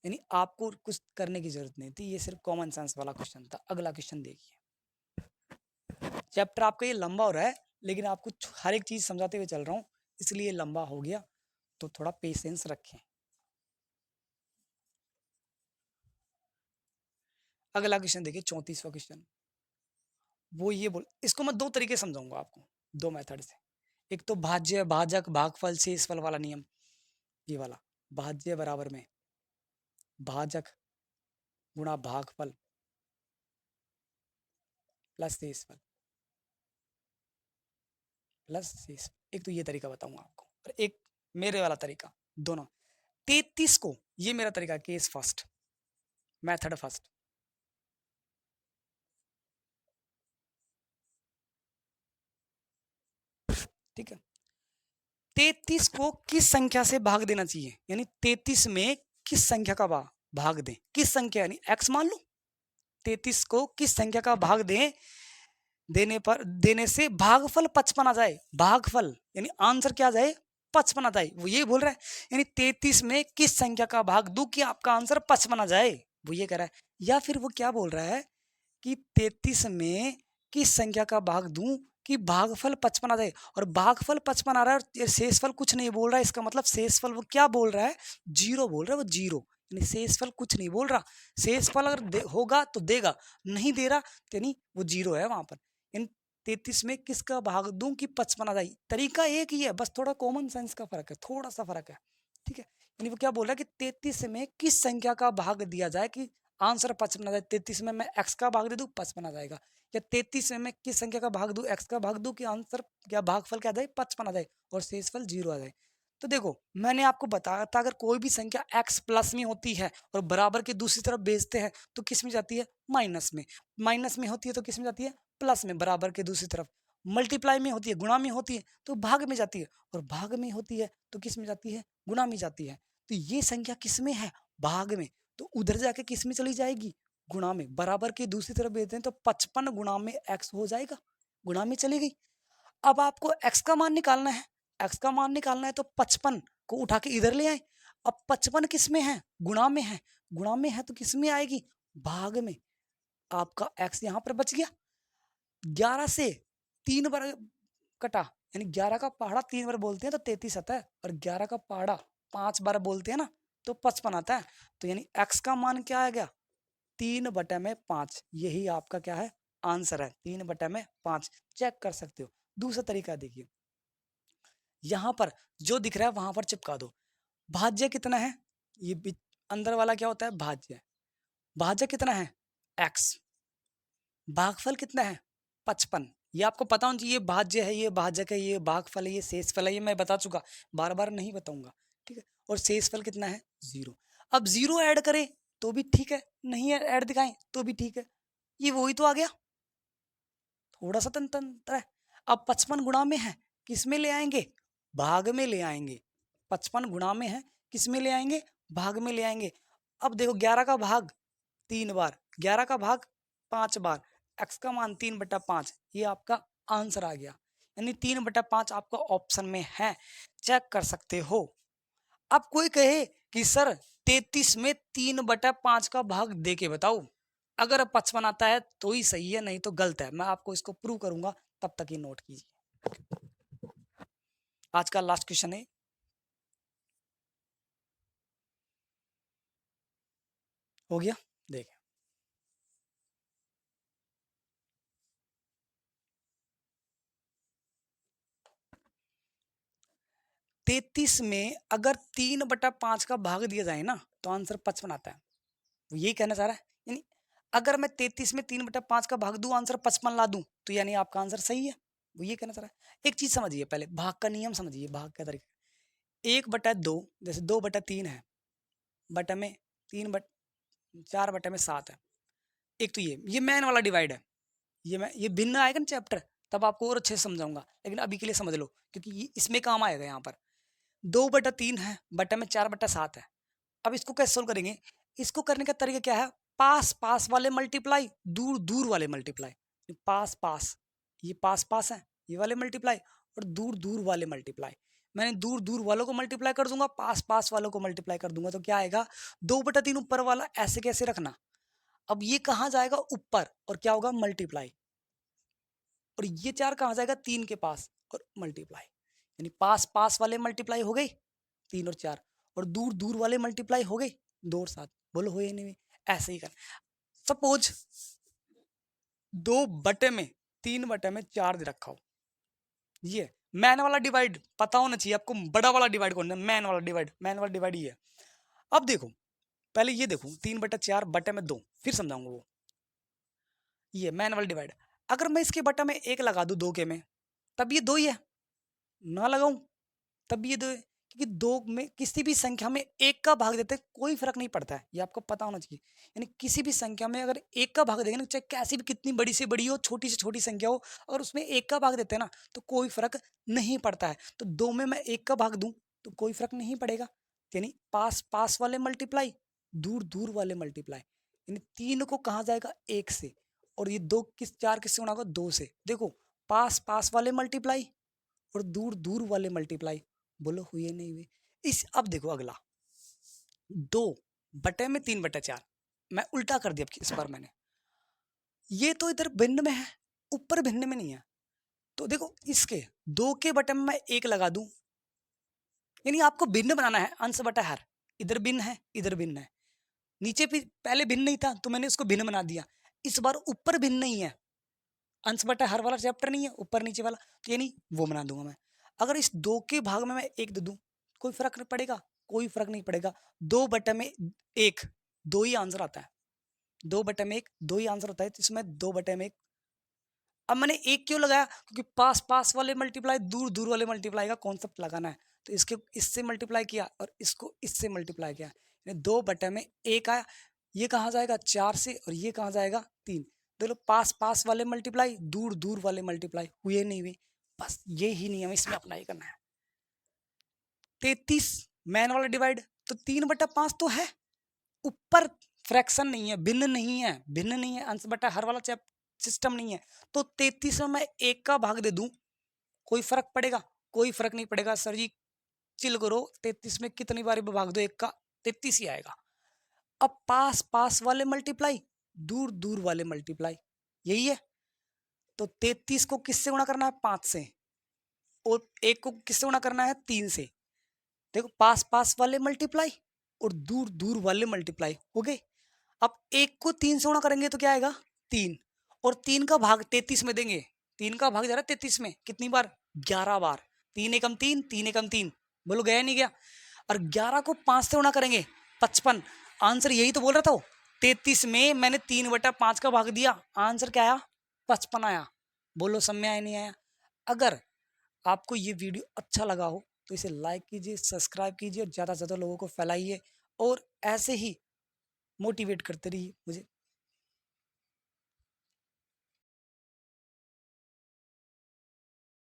यानी आपको कुछ करने की जरूरत नहीं थी, ये सिर्फ कॉमन सेंस वाला क्वेश्चन था। अगला क्वेश्चन देखिए। चैप्टर आपका ये लंबा हो रहा है, लेकिन आपको हर एक चीज समझाते हुए चल रहा हूँ, इसलिए लंबा हो गया, तो थोड़ा पेशेंस रखें। अगला क्वेश्चन देखिए, 34वां क्वेश्चन। वो ये बोल, इसको मैं दो तरीके समझाऊंगा आपको, दो मेथड से। एक तो भाज्य, भाजक, भागफल, शेषफल वाला नियम, ये वाला। भाज्य बराबर में भाजक गुणा भागफल प्लस शेषफल प्लस शेष। एक तो ये तरीका बताऊंगा आपको, और एक मेरे वाला तरीका, दोनों। 33 को, ये मेरा तरीका, केस फर्स्ट, मेथड फर्स्ट। ठीक है, 33 को किस संख्या से भाग देना चाहिए, यानी 33 में किस संख्या का भाग दें, किस संख्या, यानी x मान लो। 33 को किस संख्या का भाग दें, देने से भागफल 55 आ जाए। भागफल यानी आंसर क्या आ जाए, 55 आ जाए, वो ये बोल रहा है। यानी 33 में किस संख्या का भाग दूं कि आपका आंसर 55 आ जाए, वो ये कह रहा है। या फिर वो क्या बोल रहा है कि 33 में किस संख्या का भाग दूं कि भागफल 55 आ जाए, और भागफल 55 आ रहा है और शेषफल कुछ नहीं बोल रहा है। इसका मतलब शेषफल वो क्या बोल रहा है, जीरो बोल रहा है, वो जीरो, यानी शेषफल कुछ नहीं बोल रहा। शेषफल अगर होगा तो देगा, नहीं दे रहा यानी वो जीरो है वहां पर। इन 33 में किसका भाग दूं कि 55 आ जाए, तरीका एक ही है, बस थोड़ा कॉमन सेंस का फर्क है, थोड़ा सा फर्क है। ठीक है, यानी वो क्या बोल रहा है कि 33 में किस संख्या का भाग दिया जाए कि आंसर 55 आ जाए। 33 में मैं x का भाग दे दूं 55 आ जाएगा, या 33 में मैं किस संख्या का भाग दूं, x का भाग दूं कि आंसर क्या भागफल क्या आ जाए, 55 आ जाए, और शेषफल 0 आ जाए। तो देखो मैंने आपको बताया था, अगर कोई भी संख्या x प्लस में होती है और बराबर के दूसरी तरफ भेजते हैं तो किस में जाती है, माइनस में। माइनस में होती है तो किस में जाती है, प्लस में, बराबर के दूसरी तरफ। मल्टीप्लाई में होती है, गुणा में होती है तो भाग में जाती है, और भाग में होती है तो किस में जाती है, गुणा में जाती है। तो ये संख्या किस में है, भाग में, तो उधर जाके किस में चली जाएगी, गुणा में। बराबर के दूसरी तरफ भेजते हैं तो 55 गुणा में x हो जाएगा, गुणा में चली गई। अब आपको x का मान निकालना है, x का मान निकालना है तो 55 को उठा के इधर ले आए। अब 55 किस में है, गुणा में है, गुणा में है तो किस में आएगी, भाग में। आपका x यहां पर बच गया। 11 से 3 बार कटा, यानी 11 का पहाड़ा 3 बार बोलते हैं तो 33 आता है, और 11 का पहाड़ा 5 बार बोलते हैं ना तो 55 आता है। तो यानी x का मान क्या आ गया, 3/5। यही आपका क्या है, आंसर है, 3/5। चेक कर सकते हो। दूसरा तरीका देखिए, यहां पर जो दिख रहा है वहां पर चिपका दो। भाज्य कितना है, ये अंदर वाला क्या होता है, भाज्य। भाज्य कितना है, x। भागफल कितना है, 55। ये आपको पता होना चाहिए, भाज्य है, ये भाजक है, ये भागफल है, ये शेषफल है, ये मैं बता चुका, बार बार नहीं बताऊंगा। ठीक है, और शेषफल कितना है, 0। अब 0 ऐड करें तो भी ठीक है, नहीं ऐड दिखाएं तो भी ठीक है, ये वही तो आ गया। थोड़ा सा तंत्र है। अब 55 गुणा में है, किस में ले आएंगे, भाग में ले आएंगे। 55 गुणा में है, किस में ले आएंगे, भाग में ले आएंगे। अब देखो 11 का भाग 3 बार, 11 का भाग 5 बार, x का मान 3/5, ये आपका आंसर आ गया। यानी 3/5 आपका ऑप्शन में है, चेक कर सकते हो। अब कोई कहे कि सर 33 में 3/5 का भाग दे के बताओ, अगर 55 आता है तो ही सही है, नहीं तो गलत है। मैं आपको इसको प्रूव करूंगा, तब तक ये नोट कीजिए। आज का लास्ट क्वेश्चन है, हो गया, देखिए। 33 में अगर 3/5 का भाग दिया जाए ना तो आंसर 55 आता है। वो यही कहना चाह रहा है, यानी अगर मैं 33 में 3/5 का भाग दूं, आंसर 55 ला दूं, तो यानी आपका आंसर सही है। वो ये कहना चाह रहा है। एक चीज समझिए, पहले भाग का नियम समझिए, भाग का तरीका। 1/2, जैसे 2/3 है, बटे में 4/7 है। एक तो ये मैन वाला डिवाइड है, ये भिन्न आएगा ना चैप्टर, तब आपको और अच्छे से समझाऊंगा, लेकिन अभी के लिए समझ लो क्योंकि ये इसमें काम आएगा। यहाँ पर 2/3 है, बटे में 4/7 है। अब इसको कैसे सोल्व करेंगे, इसको करने का तरीका क्या है, पास पास वाले मल्टीप्लाई, दूर दूर वाले मल्टीप्लाई, पास पास, ये पास पास है, ये वाले मल्टीप्लाई, और दूर दूर वाले मल्टीप्लाई। मैंने दूर दूर वालों को मल्टीप्लाई कर दूंगा, पास पास वालों को मल्टीप्लाई कर दूंगा, तो क्या आएगा 2/3 ऊपर वाला, ऐसे कैसे रखना। अब ये कहाँ जाएगा ऊपर, और क्या होगा मल्टीप्लाई, और ये 4 कहाँ जाएगा 3 के पास, और मल्टीप्लाई। यानी पास पास वाले मल्टीप्लाई हो गई 3 और 4, और दूर दूर वाले मल्टीप्लाई हो गए 2 और 7। बोलो हो या नहीं, ऐसे ही कर। सपोज 2/3/4 दे रखा हो, ये मैन वाला डिवाइड पता होना चाहिए आपको, बड़ा वाला डिवाइड कौन है, मैन वाला डिवाइड, मैन वाला डिवाइड ये है। अब देखो पहले ये देखो 3/4 बटे में 2, फिर समझाऊंगा वो, ये मैन वाला डिवाइड। अगर मैं इसके बटा में 1 लगा दूं 2 के में, तब ये 2 ही है, ना लगाऊं तब ये 2 है, क्योंकि 2 में किसी भी संख्या में 1 का भाग देते कोई फर्क नहीं पड़ता है, ये आपको पता होना चाहिए। यानी किसी भी संख्या में अगर 1 का भाग देंगे ना, चाहे कैसी भी कितनी बड़ी से बड़ी हो, छोटी से छोटी संख्या हो, और उसमें 1 का भाग देते हैं ना, तो कोई फर्क नहीं पड़ता है। तो 2 में मैं 1 का भाग दूं तो कोई फर्क नहीं पड़ेगा। यानी पास पास वाले मल्टीप्लाई, दूर दूर वाले मल्टीप्लाई, यानी 3 को कहा जाएगा 1 से, और ये 2 किस 4 किससे गुणा होगा 2 से। देखो पास पास वाले मल्टीप्लाई और दूर दूर वाले मल्टीप्लाई, बोलो हुए नहीं हुए। इस अब देखो अगला 2/3/4, मैं उल्टा कर दिया इस बार मैंने, ये तो इधर भिन्न में है, ऊपर भिन्न में नहीं है। तो देखो इसके 2 के बटे में मैं 1 लगा दूं, यानी आपको भिन्न बनाना है, अंश बटा हर, इधर भिन्न है इधर भिन्न है, नीचे भी पहले भिन्न नहीं था तो मैंने इसको भिन्न बना दिया। इस बार ऊपर भिन्न नहीं है, अंश बटा हर वाला चैप्टर नहीं है ऊपर नीचे वाला, तो यानी वो बना दूंगा मैं। अगर इस 2 के भाग में मैं 1 दे दूं, कोई फर्क नहीं पड़ेगा, कोई फर्क नहीं पड़ेगा। 2/1 2 ही आंसर आता है, 2/1 2 ही आंसर होता है, तो इसमें 2/1। अब मैंने 1 क्यों लगाया, क्योंकि पास पास वाले मल्टीप्लाई दूर दूर वाले मल्टीप्लाई का कॉन्सेप्ट लगाना है, तो इसके इससे मल्टीप्लाई किया और इसको इससे मल्टीप्लाई किया, 2/1 आया। ये कहाँ जाएगा 4 से, और ये कहाँ जाएगा 3। देख लो पास पास वाले मल्टीप्लाई, दूर दूर वाले मल्टीप्लाई, हुए नहीं हुए, बस ये ही नियम इसमें अप्लाई करना है। 33 मैन वाला डिवाइड, तो 3/5 तो है, ऊपर फ्रैक्शन नहीं है, भिन्न नहीं है, भिन्न नहीं है, अंश बटा हर वाला चैप सिस्टम नहीं है। तो 33 में मैं 1 का भाग दे दूं, कोई फर्क पड़ेगा, कोई फर्क नहीं पड़ेगा। सर जी चिल करो, 33 में कितनी बार भाग दो 1 का, 33 ही आएगा। अब पास पास वाले मल्टीप्लाई, दूर दूर वाले मल्टीप्लाई, यही है। तो 33 को किससे गुणा करना है 5 से, और 1 को किससे गुणा करना है 3 से। देखो पास पास वाले मल्टीप्लाई और दूर दूर वाले मल्टीप्लाई हो गए। अब 1 को 3 से गुणा करेंगे तो क्या आएगा 3, और 3 का भाग 33 में देंगे, 3 का भाग जा रहा है 33 में कितनी बार 11 बार, 3 एकम 3 3 एकम 3, बोलो गया नहीं गया। और 11 को 5 से गुणा करेंगे 55, आंसर यही तो बोल रहा था वो। 33 में मैंने 3/5 का भाग दिया, आंसर क्या आया 55 आया। बोलो समय आया नहीं आया। अगर आपको ये वीडियो अच्छा लगा हो तो इसे लाइक कीजिए, सब्सक्राइब कीजिए, और ज़्यादा से ज़्यादा लोगों को फैलाइए, और ऐसे ही मोटिवेट करते रहिए मुझे।